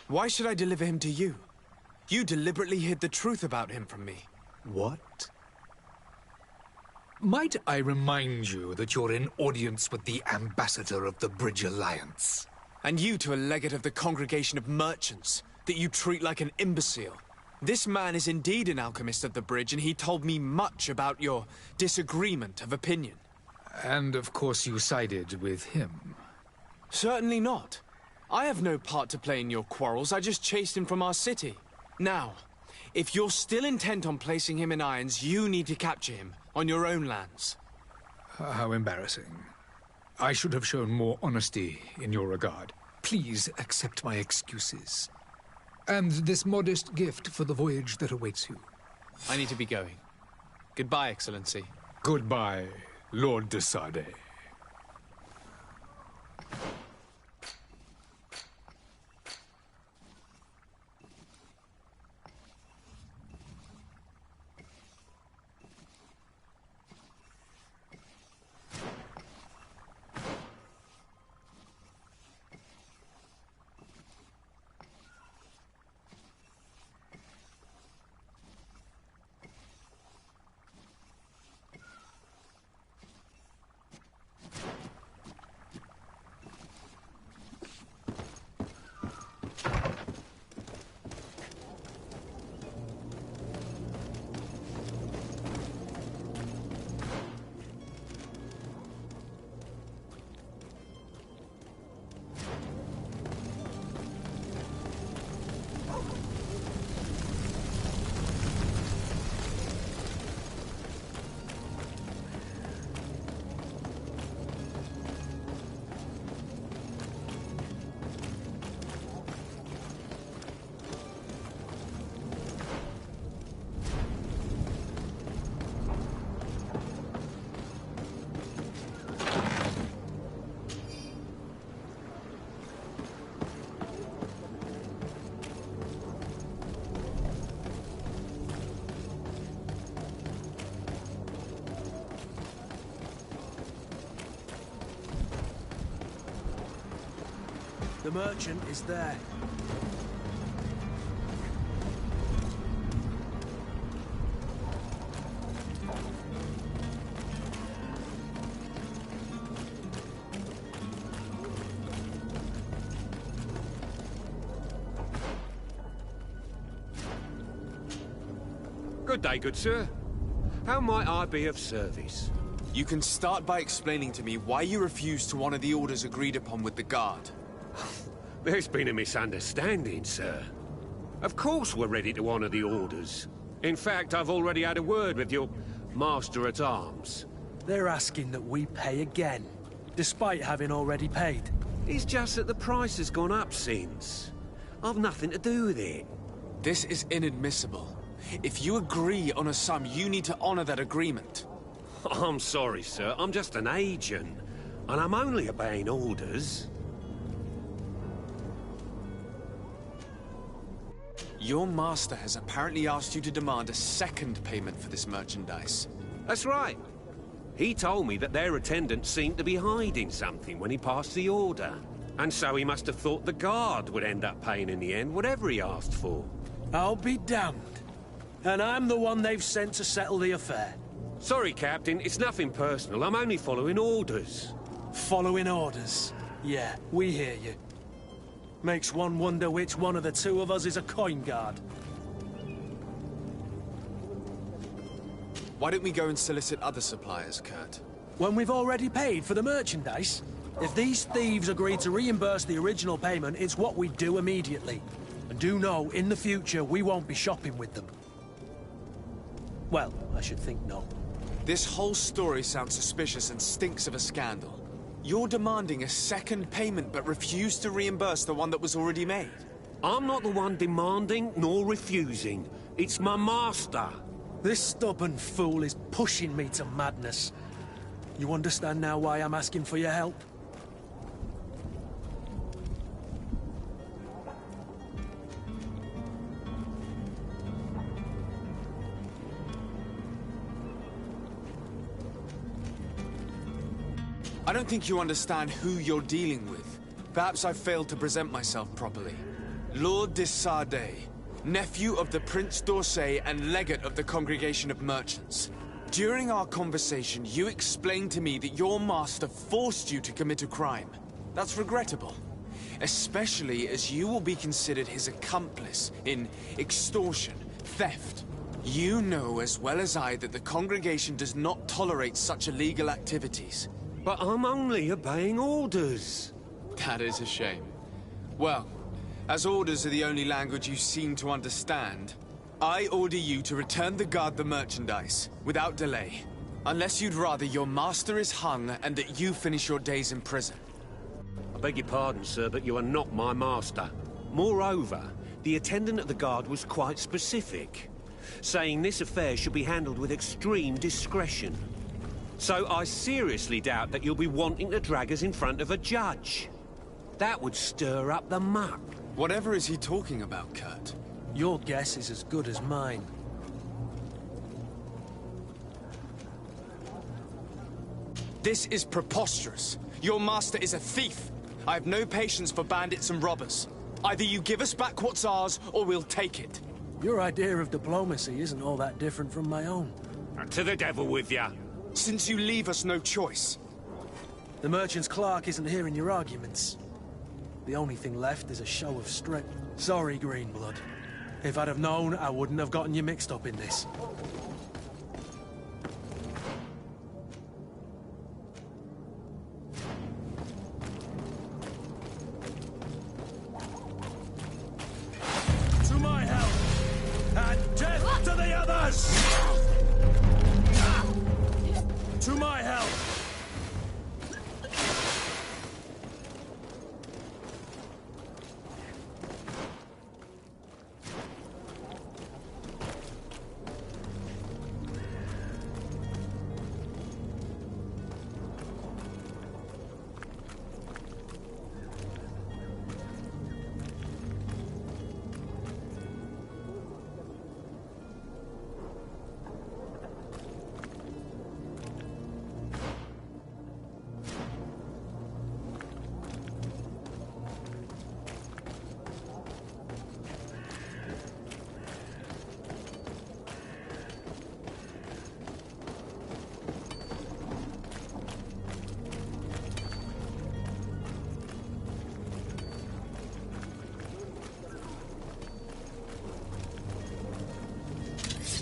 Why should I deliver him to you? You deliberately hid the truth about him from me. What? Might I remind you that you're in audience with the ambassador of the Bridge Alliance? And you to a legate of the Congregation of Merchants, that you treat like an imbecile. This man is indeed an alchemist of the Bridge, and he told me much about your disagreement of opinion. And of course you sided with him. Certainly not. I have no part to play in your quarrels. I just chased him from our city. Now, If you're still intent on placing him in irons, you need to capture him on your own lands. How embarrassing. I should have shown more honesty in your regard. Please accept my excuses. And this modest gift for the voyage that awaits you. I need to be going. Goodbye, Excellency. Goodbye, Lord de Sardet. The merchant is there. Good day, good sir. How might I be of service? You can start by explaining to me why you refused to honor the orders agreed upon with the guard. There's been a misunderstanding, sir. Of course we're ready to honor the orders. In fact, I've already had a word with your master-at-arms. They're asking that we pay again, despite having already paid. It's just that the price has gone up since. I've nothing to do with it. This is inadmissible. If you agree on a sum, you need to honor that agreement. I'm sorry, sir. I'm just an agent. And I'm only obeying orders. Your master has apparently asked you to demand a second payment for this merchandise. That's right. He told me that their attendant seemed to be hiding something when he passed the order. And so he must have thought the guard would end up paying in the end, whatever he asked for. I'll be damned. And I'm the one they've sent to settle the affair. Sorry, Captain, it's nothing personal. I'm only following orders. Following orders? Yeah, we hear you. Makes one wonder which one of the two of us is a coin guard. Why don't we go and solicit other suppliers, Kurt? When we've already paid for the merchandise? If these thieves agree to reimburse the original payment, it's what we do immediately. And do know, in the future, we won't be shopping with them. Well, I should think not. This whole story sounds suspicious and stinks of a scandal. You're demanding a second payment but refuse to reimburse the one that was already made. I'm not the one demanding nor refusing. It's my master. This stubborn fool is pushing me to madness. You understand now why I'm asking for your help? I don't think you understand who you're dealing with. Perhaps I failed to present myself properly. Lord de Sardet, nephew of the Prince d'Orsay and legate of the Congregation of Merchants. During our conversation, you explained to me that your master forced you to commit a crime. That's regrettable, especially as you will be considered his accomplice in extortion, theft. You know as well as I that the Congregation does not tolerate such illegal activities. But I'm only obeying orders. That is a shame. Well, as orders are the only language you seem to understand, I order you to return the guard the merchandise, without delay. Unless you'd rather your master is hung and that you finish your days in prison. I beg your pardon, sir, but you are not my master. Moreover, the attendant at the guard was quite specific, saying this affair should be handled with extreme discretion. So I seriously doubt that you'll be wanting to drag us in front of a judge. That would stir up the muck. Whatever is he talking about, Kurt? Your guess is as good as mine. This is preposterous. Your master is a thief. I have no patience for bandits and robbers. Either you give us back what's ours, or we'll take it. Your idea of diplomacy isn't all that different from my own. To the devil with ya. Since you leave us no choice. The merchant's clerk isn't hearing your arguments. The only thing left is a show of strength. Sorry, Greenblood. If I'd have known, I wouldn't have gotten you mixed up in this. To my help! And death to the others! To my help!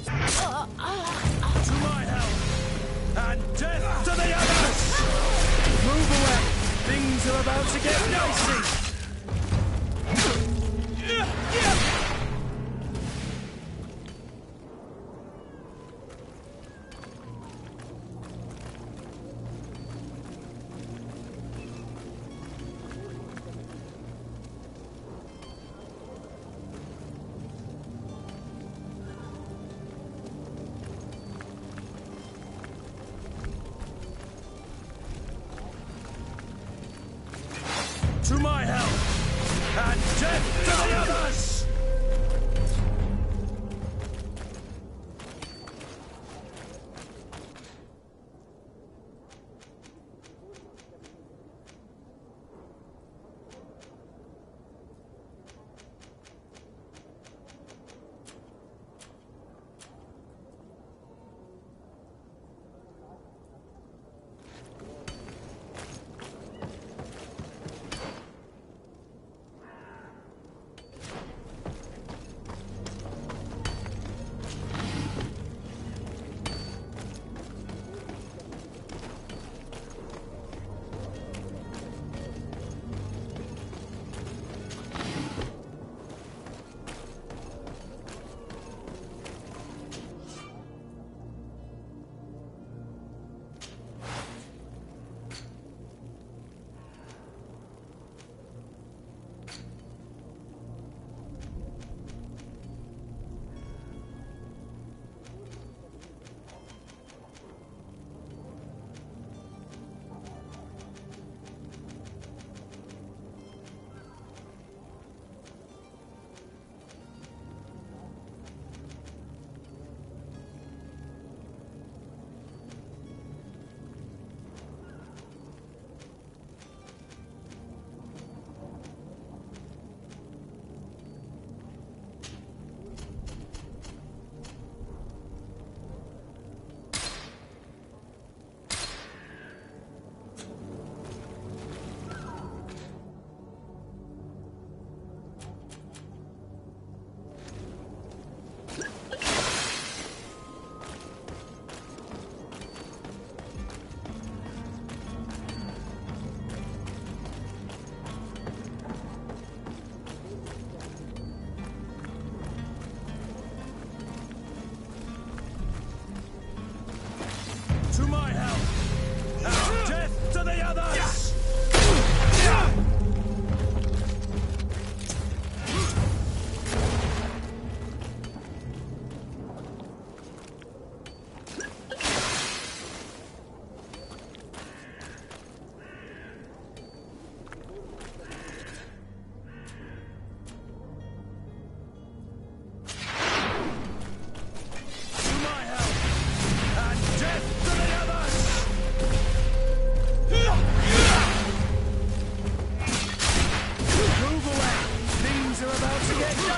To my help! And death to the others! Move away! Things are about to get dicey! To my help! And death to the others!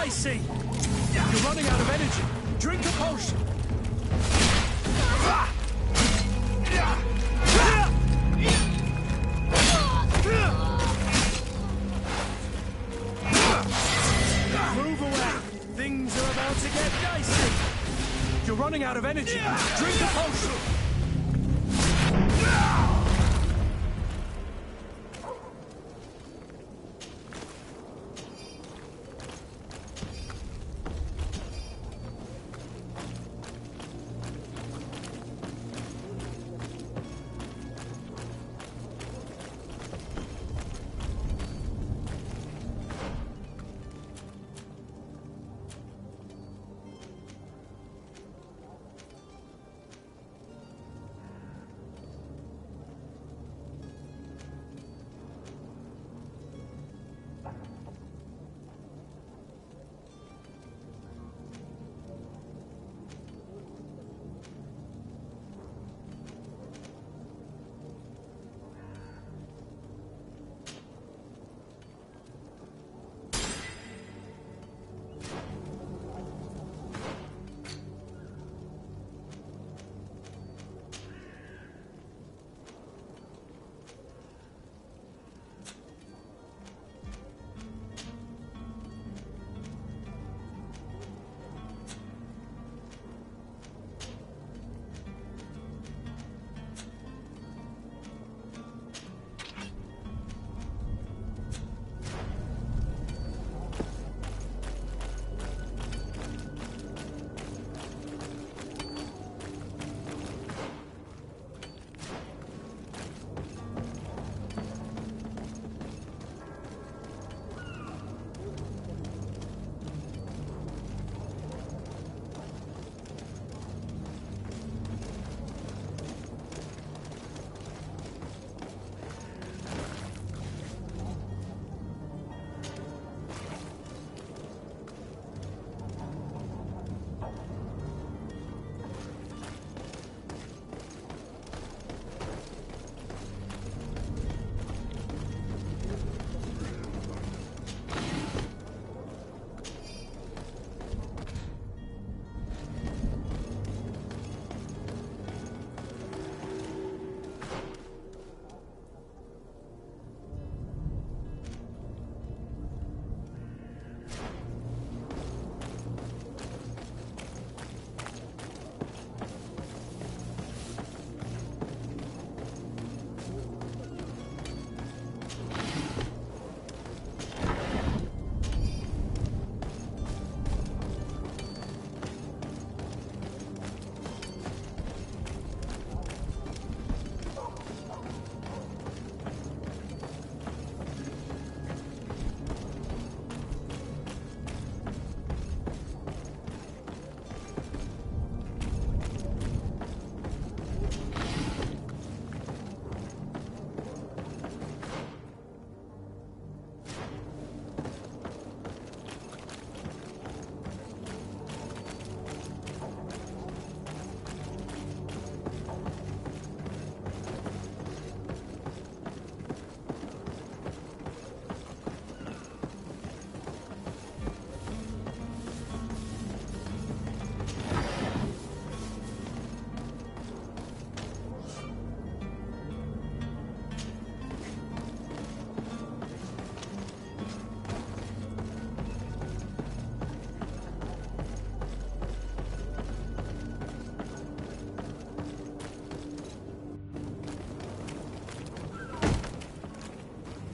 dicey! You're running out of energy. Drink a potion. Move away. Things are about to get dicey. You're running out of energy. Drink a potion.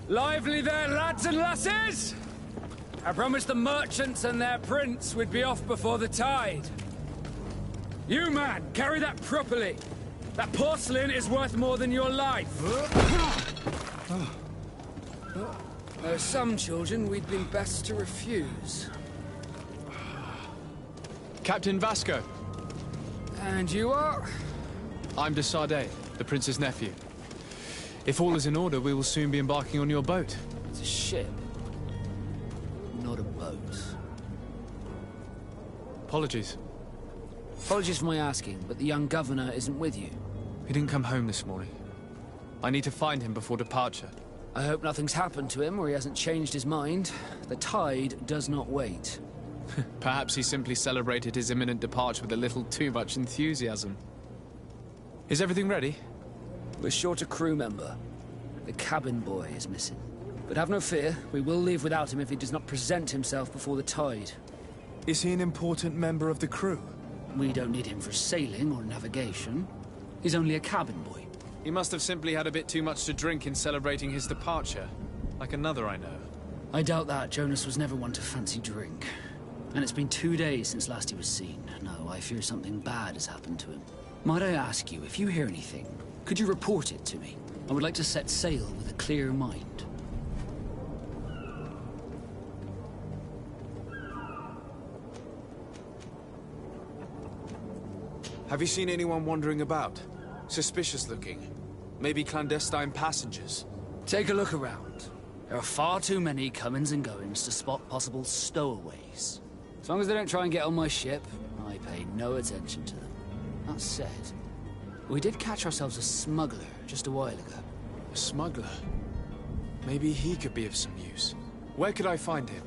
Lively there, lads and lasses! I promised the merchants and their prince we'd be off before the tide. You, man, carry that properly. That porcelain is worth more than your life. There are some children we'd been best to refuse. Captain Vasco. And you are? I'm de Sardet, the prince's nephew. If all is in order, we will soon be embarking on your boat. It's a ship, not a boat. Apologies. Apologies for my asking, but the young governor isn't with you. He didn't come home this morning. I need to find him before departure. I hope nothing's happened to him or he hasn't changed his mind. The tide does not wait. Perhaps he simply celebrated his imminent departure with a little too much enthusiasm. Is everything ready? We're short a crew member. The cabin boy is missing. But have no fear, we will leave without him if he does not present himself before the tide. Is he an important member of the crew? We don't need him for sailing or navigation. He's only a cabin boy. He must have simply had a bit too much to drink in celebrating his departure. Like another I know. I doubt that. Jonas was never one to fancy drink. And it's been 2 days since last he was seen. No, I fear something bad has happened to him. Might I ask you, if you hear anything, could you report it to me? I would like to set sail with a clear mind. Have you seen anyone wandering about? Suspicious looking. Maybe clandestine passengers? Take a look around. There are far too many comings and goings to spot possible stowaways. As long as they don't try and get on my ship, I pay no attention to them. That said, we did catch ourselves a smuggler just a while ago. A smuggler? Maybe he could be of some use. Where could I find him?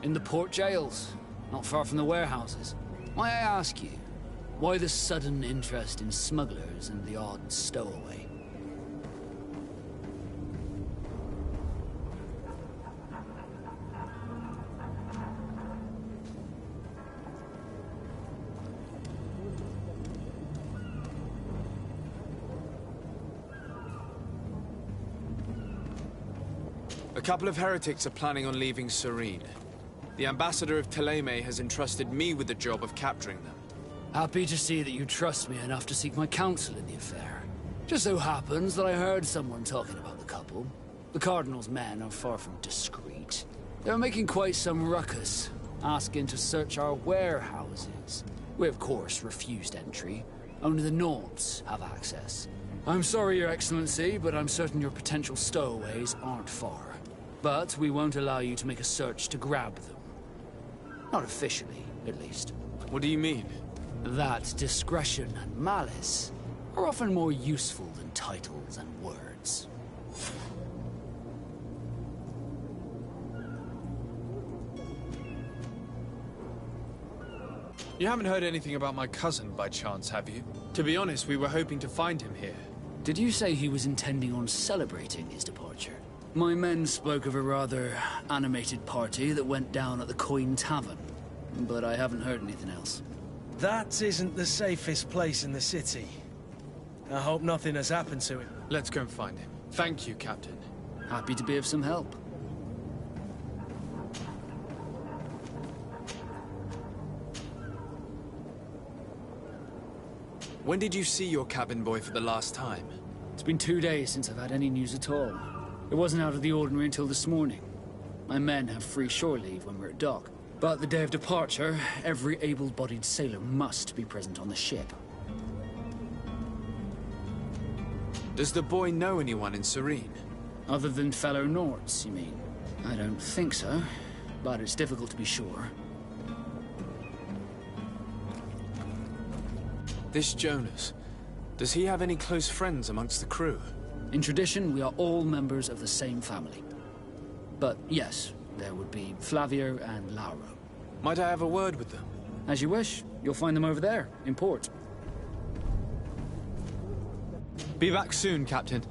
In the port jails, not far from the warehouses. May I ask you, why the sudden interest in smugglers and the odd stowaway? A couple of heretics are planning on leaving Serene. The ambassador of Thélème has entrusted me with the job of capturing them. Happy to see that you trust me enough to seek my counsel in the affair. Just so happens that I heard someone talking about the couple. The Cardinal's men are far from discreet. They're making quite some ruckus, asking to search our warehouses. We, of course, refused entry. Only the Nobs have access. I'm sorry, Your Excellency, but I'm certain your potential stowaways aren't far. But we won't allow you to make a search to grab them. Not officially, at least. What do you mean? That discretion and malice are often more useful than titles and words. You haven't heard anything about my cousin, by chance, have you? To be honest, we were hoping to find him here. Did you say he was intending on celebrating his departure? My men spoke of a rather animated party that went down at the Coin Tavern, but I haven't heard anything else. That isn't the safest place in the city. I hope nothing has happened to him. Let's go and find him. Thank you, Captain. Happy to be of some help. When did you see your cabin boy for the last time? It's been 2 days since I've had any news at all. It wasn't out of the ordinary until this morning. My men have free shore leave when we're at dock. But the day of departure, every able-bodied sailor must be present on the ship. Does the boy know anyone in Serene? Other than fellow Nords, you mean? I don't think so, but it's difficult to be sure. This Jonas, does he have any close friends amongst the crew? In tradition, we are all members of the same family. But yes, there would be Flavio and Lauro. Might I have a word with them? As you wish. You'll find them over there, in port. Be back soon, Captain.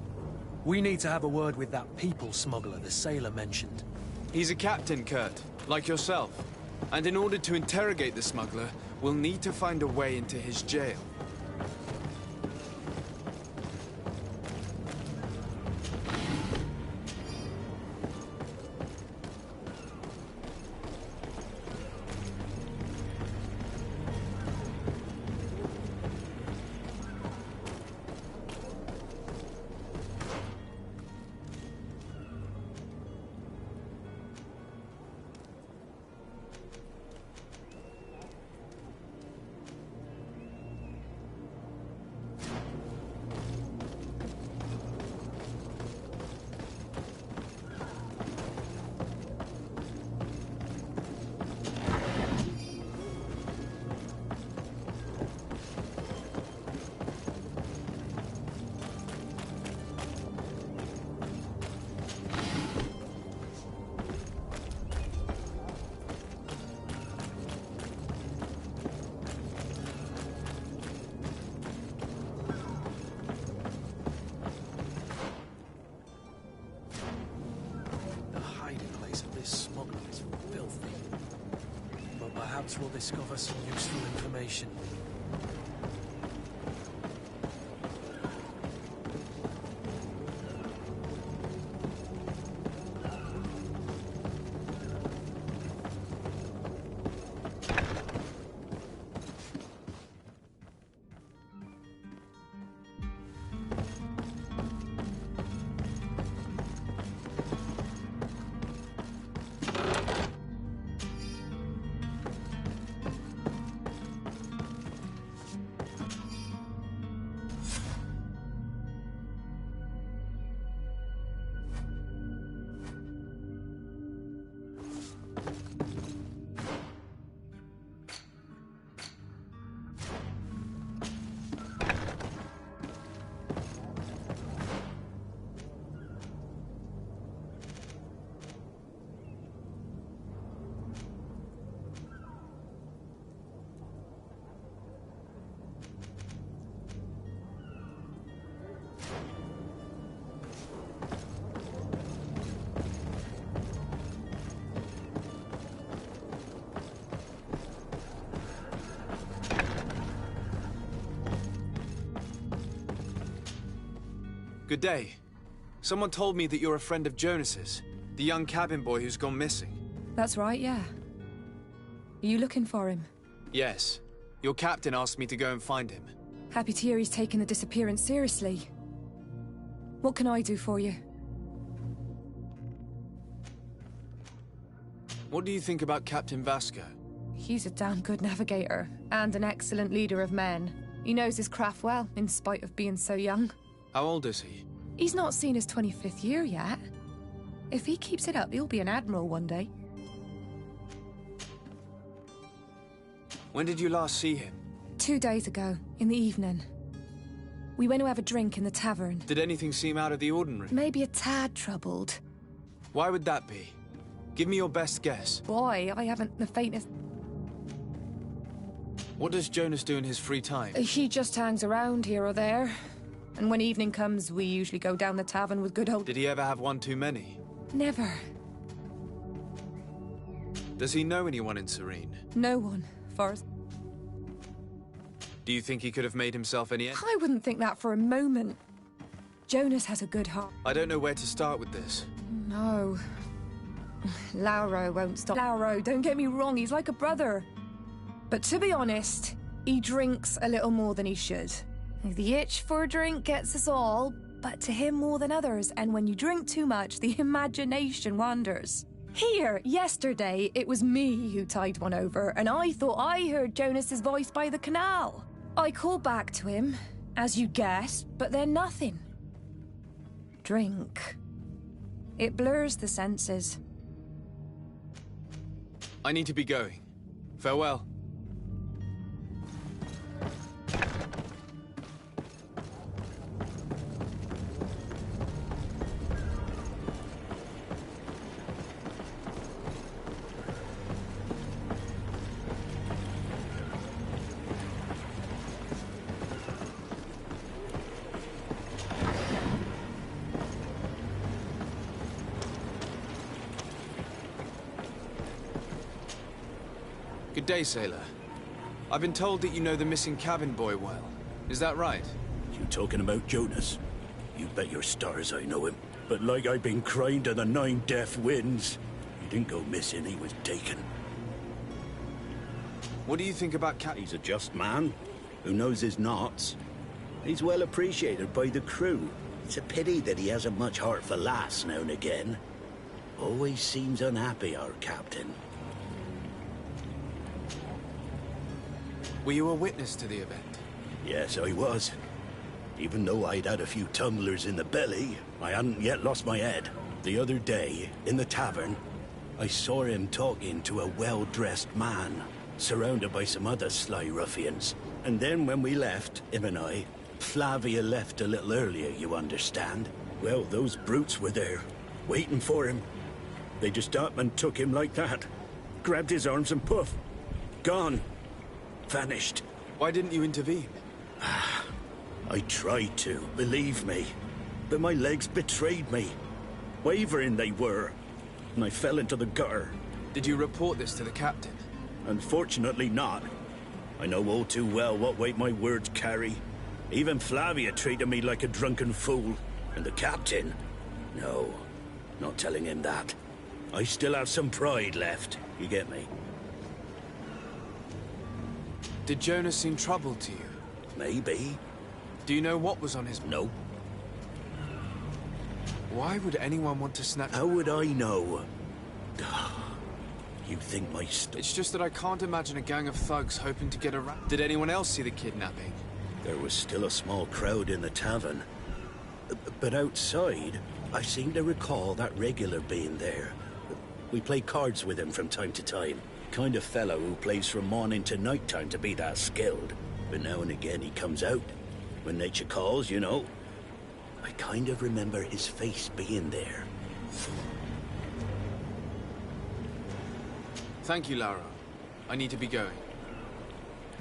We need to have a word with that people smuggler the sailor mentioned. He's a captain, Kurt, like yourself. And in order to interrogate the smuggler, we'll need to find a way into his jail. Perhaps we'll discover some useful information. Good day. Someone told me that you're a friend of Jonas's, the young cabin boy who's gone missing. That's right, yeah. Are you looking for him? Yes. Your captain asked me to go and find him. Happy to hear he's taken the disappearance seriously. What can I do for you? What do you think about Captain Vasco? He's a damn good navigator, and an excellent leader of men. He knows his craft well, in spite of being so young. How old is he? He's not seen his 25th year yet. If he keeps it up, he'll be an admiral one day. When did you last see him? 2 days ago, in the evening. We went to have a drink in the tavern. Did anything seem out of the ordinary? Maybe a tad troubled. Why would that be? Give me your best guess. Boy, I haven't the faintest... What does Jonas do in his free time? He just hangs around here or there. And when evening comes, we usually go down the tavern with good old... Did he ever have one too many? Never. Does he know anyone in Serene? No one, far as... Do you think he could have made himself any... I wouldn't think that for a moment. Jonas has a good heart. I don't know where to start with this. No. Lauro won't stop. Lauro, don't get me wrong, he's like a brother. But to be honest, he drinks a little more than he should. The itch for a drink gets us all, but to him more than others, and when you drink too much, the imagination wanders. Here, yesterday, it was me who tied one over, and I thought I heard Jonas's voice by the canal. I called back to him, as you guessed, but then nothing. Drink. It blurs the senses. I need to be going. Farewell. Good day, sailor. I've been told that you know the missing cabin boy well. Is that right? You talking about Jonas? You bet your stars I know him. But like I've been crying to the 9 deaf winds, he didn't go missing, he was taken. What do you think about He's a just man, who knows his knots. He's well appreciated by the crew. It's a pity that he hasn't much heart for lass now and again. Always seems unhappy, our captain. Were you a witness to the event? Yes, I was. Even though I'd had a few tumblers in the belly, I hadn't yet lost my head. The other day, in the tavern, I saw him talking to a well-dressed man, surrounded by some other sly ruffians. And then when we left, him and I, Flavia left a little earlier, you understand. Well, those brutes were there, waiting for him. They just up and took him like that. Grabbed his arms and poof, gone. Vanished. Why didn't you intervene? I tried to, believe me. But my legs betrayed me. Wavering they were. And I fell into the gutter. Did you report this to the captain? Unfortunately not. I know all too well what weight my words carry. Even Flavia treated me like a drunken fool. And the captain? No, not telling him that. I still have some pride left, you get me? Did Jonas seem troubled to you? Maybe. Do you know what was on his... No. Why would anyone want to snatch... How would I know? You think my It's just that I can't imagine a gang of thugs hoping to get around. Did anyone else see the kidnapping? There was still a small crowd in the tavern. But outside, I seem to recall that regular being there. We play cards with him from time to time. Kind of fellow who plays from morning to night time to be that skilled. But now and again he comes out. When nature calls, you know. I kind of remember his face being there. Thank you, Lara. I need to be going.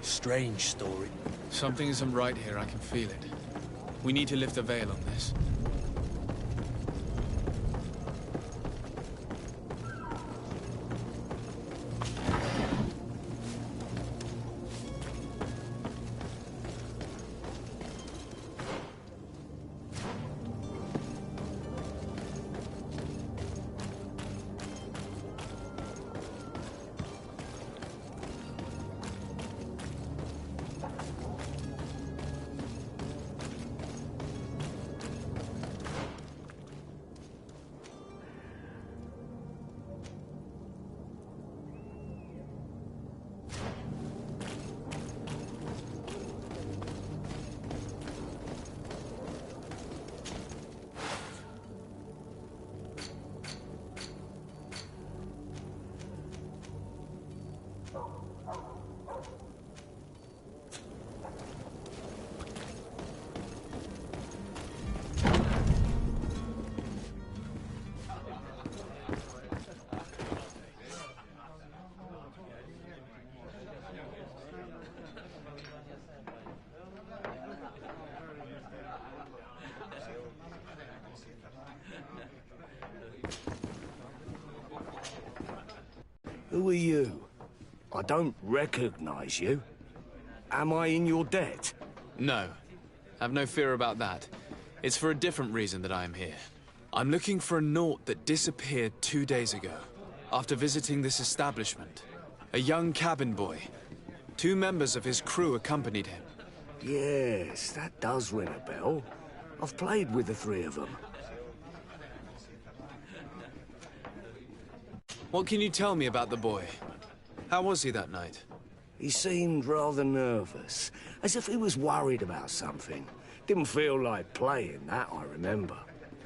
Strange story. Something isn't right here, I can feel it. We need to lift the veil on this. Who are you? I don't recognize you. Am I in your debt? No. Have no fear about that. It's for a different reason that I am here. I'm looking for a Naut that disappeared 2 days ago, after visiting this establishment. A young cabin boy. 2 members of his crew accompanied him. Yes, that does ring a bell. I've played with the 3 of them. What can you tell me about the boy? How was he that night? He seemed rather nervous, as if he was worried about something. Didn't feel like playing, that I remember.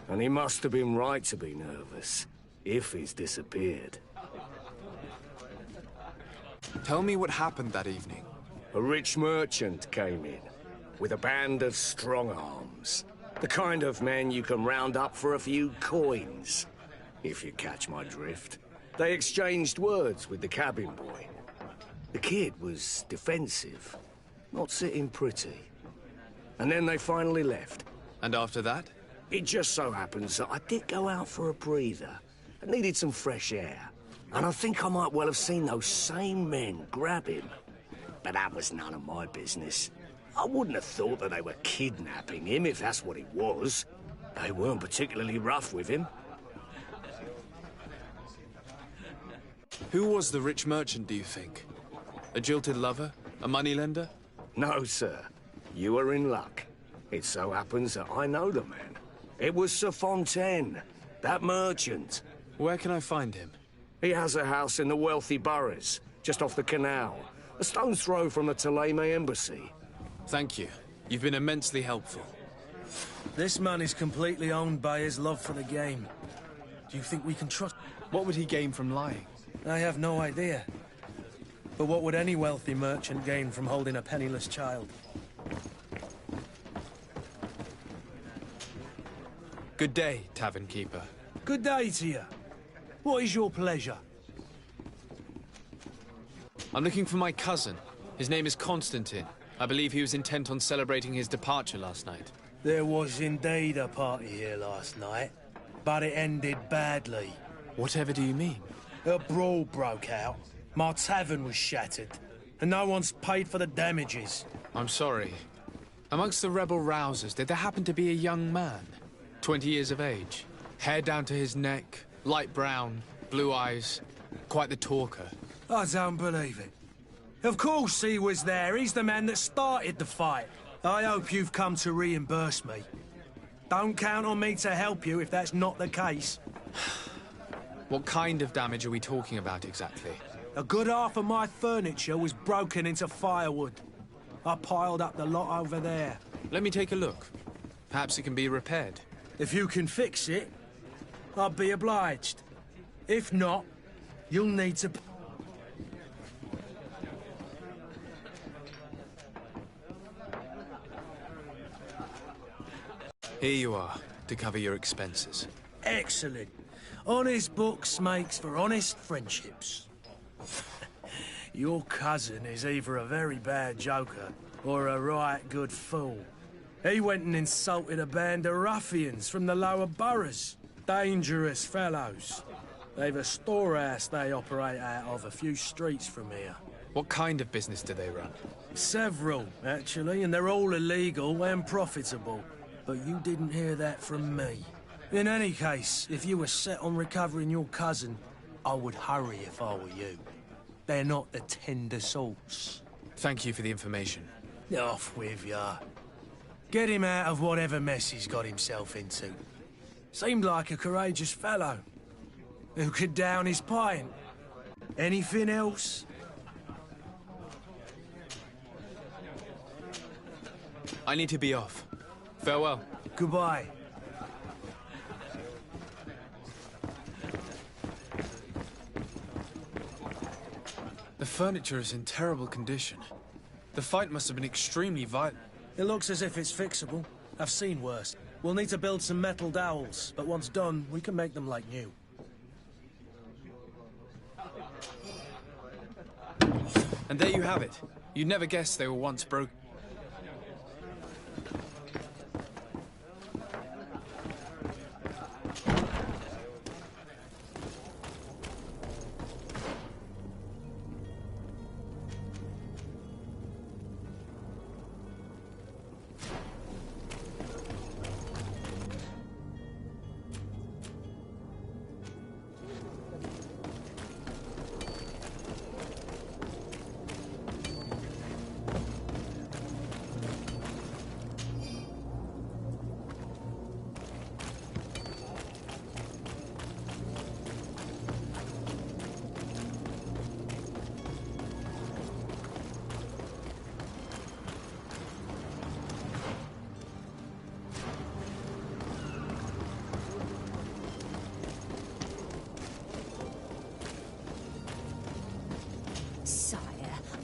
And he must have been right to be nervous, if he's disappeared. Tell me what happened that evening. A rich merchant came in, with a band of strong arms. The kind of men you can round up for a few coins, if you catch my drift. They exchanged words with the cabin boy. The kid was defensive, not sitting pretty. And then they finally left. And after that? It just so happens that I did go out for a breather. I needed some fresh air. And I think I might well have seen those same men grab him. But that was none of my business. I wouldn't have thought that they were kidnapping him, if that's what it was. They weren't particularly rough with him. Who was the rich merchant, do you think? A jilted lover? A moneylender? No, sir. You are in luck. It so happens that I know the man. It was Sir Fontaine, that merchant. Where can I find him? He has a house in the wealthy boroughs, just off the canal. A stone's throw from the Thélème embassy. Thank you. You've been immensely helpful. This man is completely owned by his love for the game. Do you think we can trust... What would he gain from lying? I have no idea. But what would any wealthy merchant gain from holding a penniless child? Good day, tavern keeper. Good day to you. What is your pleasure? I'm looking for my cousin. His name is Constantine. I believe he was intent on celebrating his departure last night. There was indeed a party here last night, but it ended badly. Whatever do you mean? A brawl broke out. My tavern was shattered, and no one's paid for the damages. I'm sorry. Amongst the rebel rousers, did there happen to be a young man? 20 years of age, hair down to his neck, light brown, blue eyes, quite the talker. I don't believe it. Of course he was there. He's the man that started the fight. I hope you've come to reimburse me. Don't count on me to help you if that's not the case. What kind of damage are we talking about exactly? A good half of my furniture was broken into firewood. I piled up the lot over there. Let me take a look. Perhaps it can be repaired. If you can fix it, I'd be obliged. If not, you'll need to... Here you are, to cover your expenses. Excellent. Honest books makes for honest friendships. Your cousin is either a very bad joker or a right good fool. He went and insulted a band of ruffians from the lower boroughs. Dangerous fellows. They've a storehouse they operate out of a few streets from here. What kind of business do they run? Several, actually, and they're all illegal and profitable. But you didn't hear that from me. In any case, if you were set on recovering your cousin, I would hurry if I were you. They're not the tender sorts. Thank you for the information. Off with ya. Get him out of whatever mess he's got himself into. Seemed like a courageous fellow. Who could down his pint. Anything else? I need to be off. Farewell. Goodbye. The furniture is in terrible condition. The fight must have been extremely violent. It looks as if it's fixable. I've seen worse. We'll need to build some metal dowels, but once done, we can make them like new. And there you have it. You'd never guess they were once broken.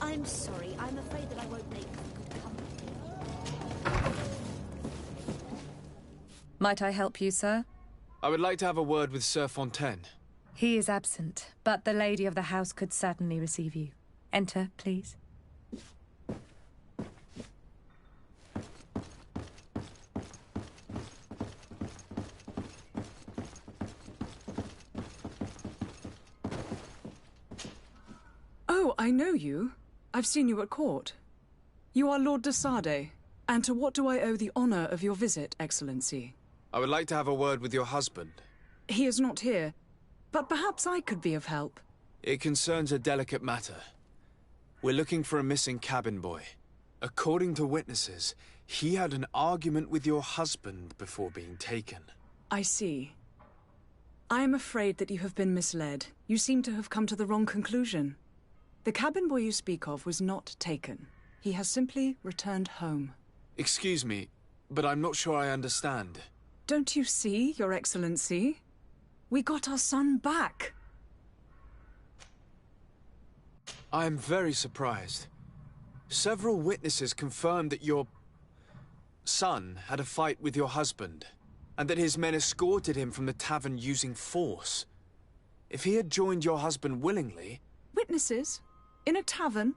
I'm sorry. I'm afraid that I won't make good company. Might I help you, sir? I would like to have a word with Sir Fontaine. He is absent, but the lady of the house could certainly receive you. Enter, please. Oh, I know you. I've seen you at court. You are Lord de Sade. And to what do I owe the honor of your visit, Excellency? I would like to have a word with your husband. He is not here, but perhaps I could be of help. It concerns a delicate matter. We're looking for a missing cabin boy. According to witnesses, he had an argument with your husband before being taken. I see. I am afraid that you have been misled. You seem to have come to the wrong conclusion. The cabin boy you speak of was not taken. He has simply returned home. Excuse me, but I'm not sure I understand. Don't you see, Your Excellency? We got our son back. I am very surprised. Several witnesses confirmed that your son had a fight with your husband, and that his men escorted him from the tavern using force. If he had joined your husband willingly... Witnesses? In a tavern?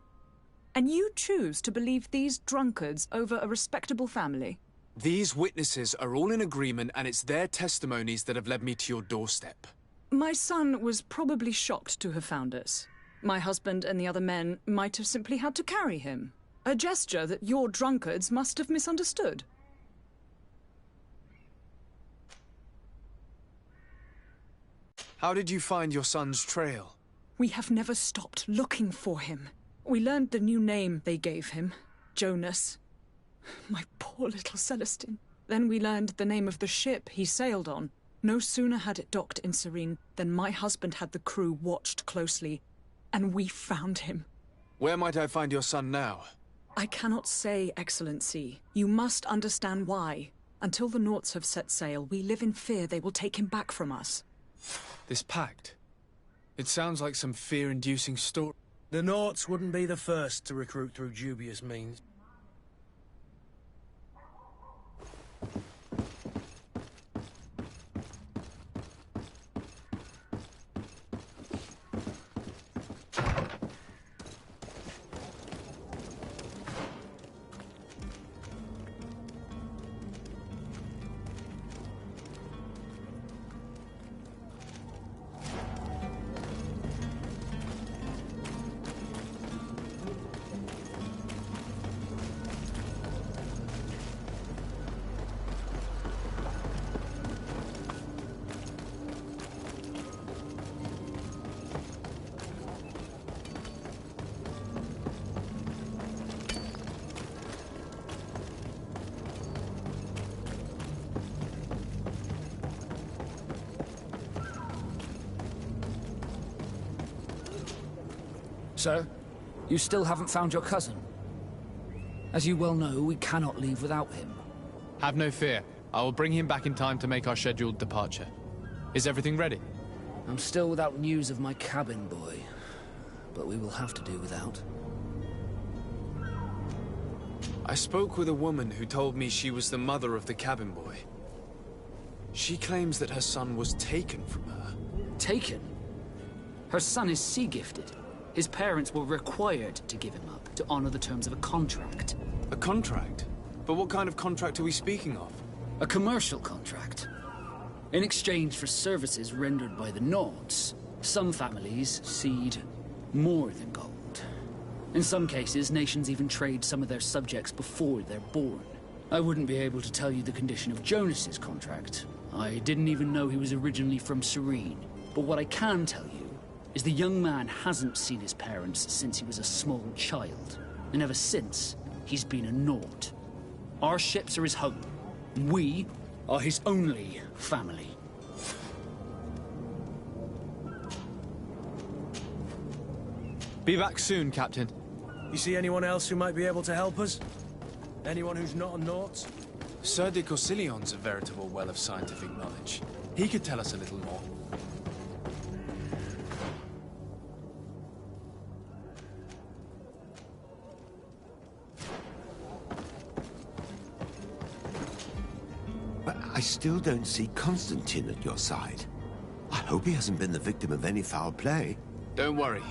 And you choose to believe these drunkards over a respectable family? These witnesses are all in agreement, and it's their testimonies that have led me to your doorstep. My son was probably shocked to have found us. My husband and the other men might have simply had to carry him. A gesture that your drunkards must have misunderstood. How did you find your son's trail? We have never stopped looking for him. We learned the new name they gave him, Jonas. My poor little Celestine. Then we learned the name of the ship he sailed on. No sooner had it docked in Serene than my husband had the crew watched closely, and we found him. Where might I find your son now? I cannot say, Excellency. You must understand why. Until the Nauts have set sail, we live in fear they will take him back from us. This pact? It sounds like some fear-inducing story. The Nauts wouldn't be the first to recruit through dubious means. Sir, you still haven't found your cousin. As you well know, we cannot leave without him. Have no fear. I will bring him back in time to make our scheduled departure. Is everything ready? I'm still without news of my cabin boy, but we will have to do without. I spoke with a woman who told me she was the mother of the cabin boy. She claims that her son was taken from her. Taken? Her son is sea-gifted. His parents were required to give him up to honor the terms of a contract. A contract? But what kind of contract are we speaking of? A commercial contract. In exchange for services rendered by the Nauts, some families cede more than gold. In some cases, nations even trade some of their subjects before they're born. I wouldn't be able to tell you the condition of Jonas's contract. I didn't even know he was originally from Serene. But what I can tell you is the young man hasn't seen his parents since he was a small child. And ever since, he's been a Naut. Our ships are his home. We are his only family. Be back soon, Captain. You see anyone else who might be able to help us? Anyone who's not a Naut? Sir de Corsillion's a veritable well of scientific knowledge. He could tell us a little more. But I still don't see Constantine at your side. I hope he hasn't been the victim of any foul play. Don't worry.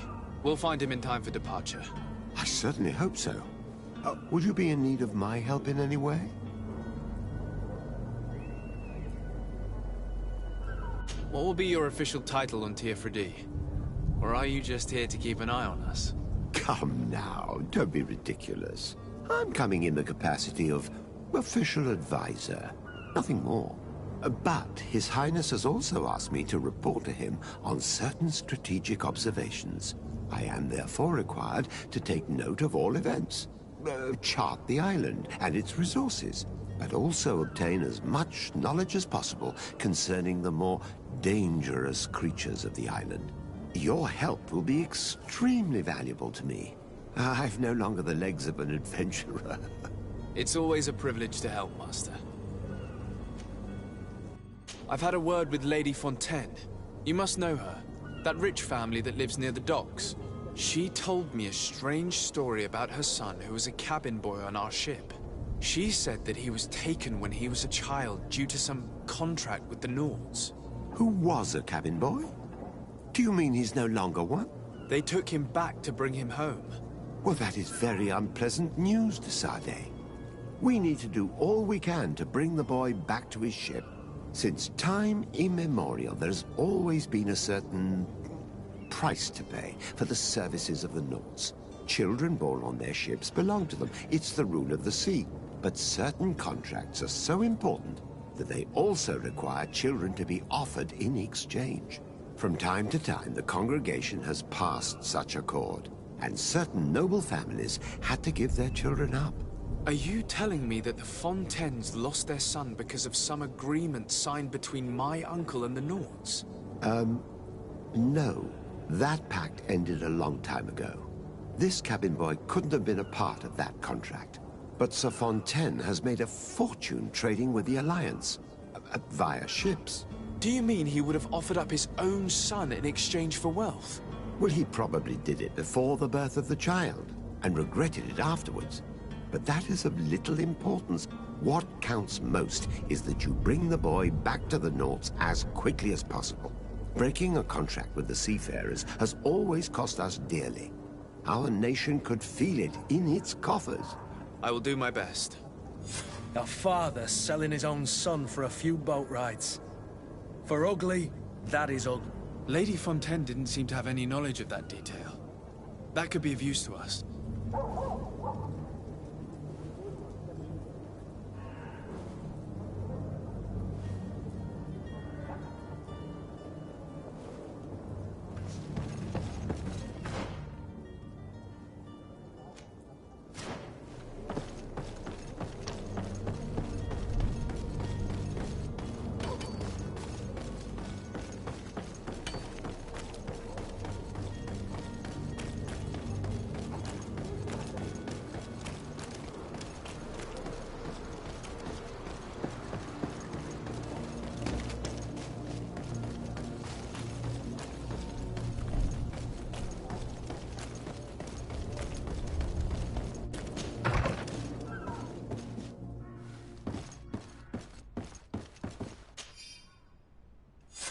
We'll find him in time for departure. I certainly hope so. Would you be in need of my help in any way? What will be your official title on Teofredi? Or are you just here to keep an eye on us? Come now, don't be ridiculous. I'm coming in the capacity of official advisor. Nothing more. But His Highness has also asked me to report to him on certain strategic observations. I am therefore required to take note of all events, chart the island and its resources, but also obtain as much knowledge as possible concerning the more dangerous creatures of the island. Your help will be extremely valuable to me. I've no longer the legs of an adventurer. It's always a privilege to help, Master. I've had a word with Lady Fontaine. You must know her. That rich family that lives near the docks. She told me a strange story about her son who was a cabin boy on our ship. She said that he was taken when he was a child due to some contract with the Nauts. Who was a cabin boy? Do you mean he's no longer one? They took him back to bring him home. Well, that is very unpleasant news, de Sade. We need to do all we can to bring the boy back to his ship. Since time immemorial, there's always been a certain price to pay for the services of the Nauts. Children born on their ships belong to them. It's the rule of the sea. But certain contracts are so important that they also require children to be offered in exchange. From time to time, the congregation has passed such accord, and certain noble families had to give their children up. Are you telling me that the Fontaines lost their son because of some agreement signed between my uncle and the Nauts? No. That pact ended a long time ago. This cabin boy couldn't have been a part of that contract. But Sir Fontaine has made a fortune trading with the Alliance, via ships. Do you mean he would have offered up his own son in exchange for wealth? Well, he probably did it before the birth of the child, and regretted it afterwards. But that is of little importance. What counts most is that you bring the boy back to the Nauts as quickly as possible. Breaking a contract with the seafarers has always cost us dearly. Our nation could feel it in its coffers. I will do my best. A father selling his own son for a few boat rides. For ugly, that is ugly. Lady Fontaine didn't seem to have any knowledge of that detail. That could be of use to us.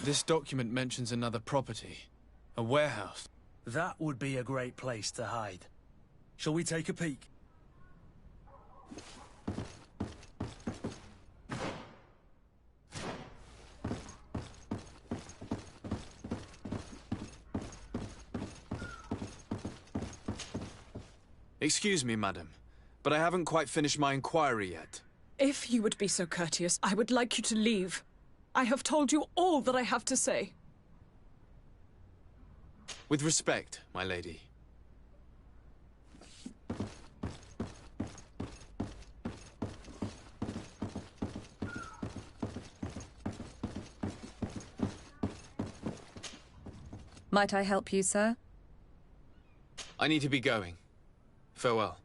This document mentions another property. A warehouse. That would be a great place to hide. Shall we take a peek? Excuse me, madam, but I haven't quite finished my inquiry yet. If you would be so courteous, I would like you to leave. I have told you all that I have to say. With respect, my lady. Might I help you, sir? I need to be going. Farewell.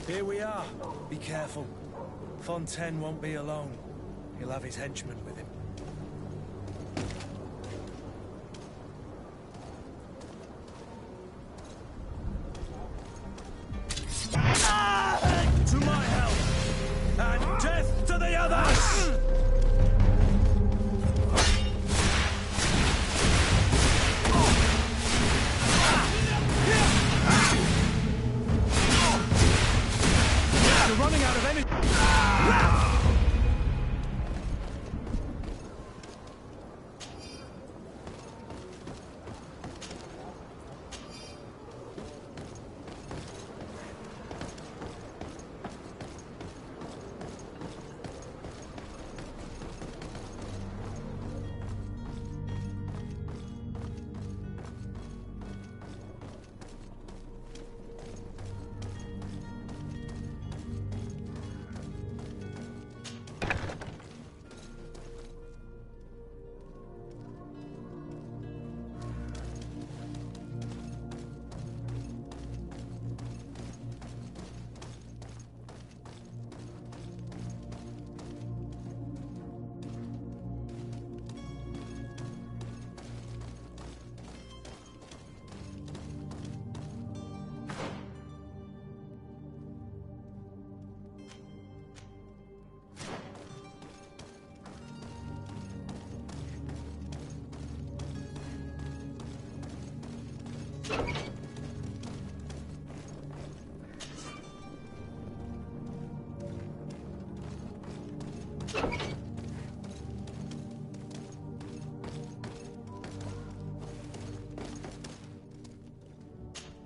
Here we are. Be careful. Fontaine won't be alone. He'll have his henchmen with him. To my help! And death to the others! Running out of energy.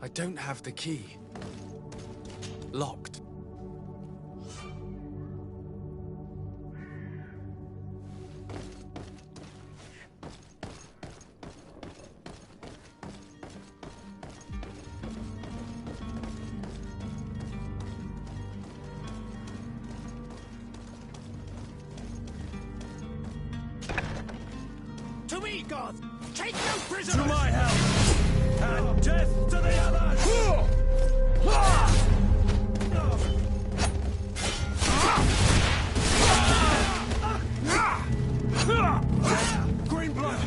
I don't have the key. Locked. To me, gods! Take no prisoners! To my help! And death to the others! Green blood!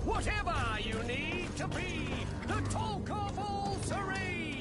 Whatever you need to be the talk of all serene.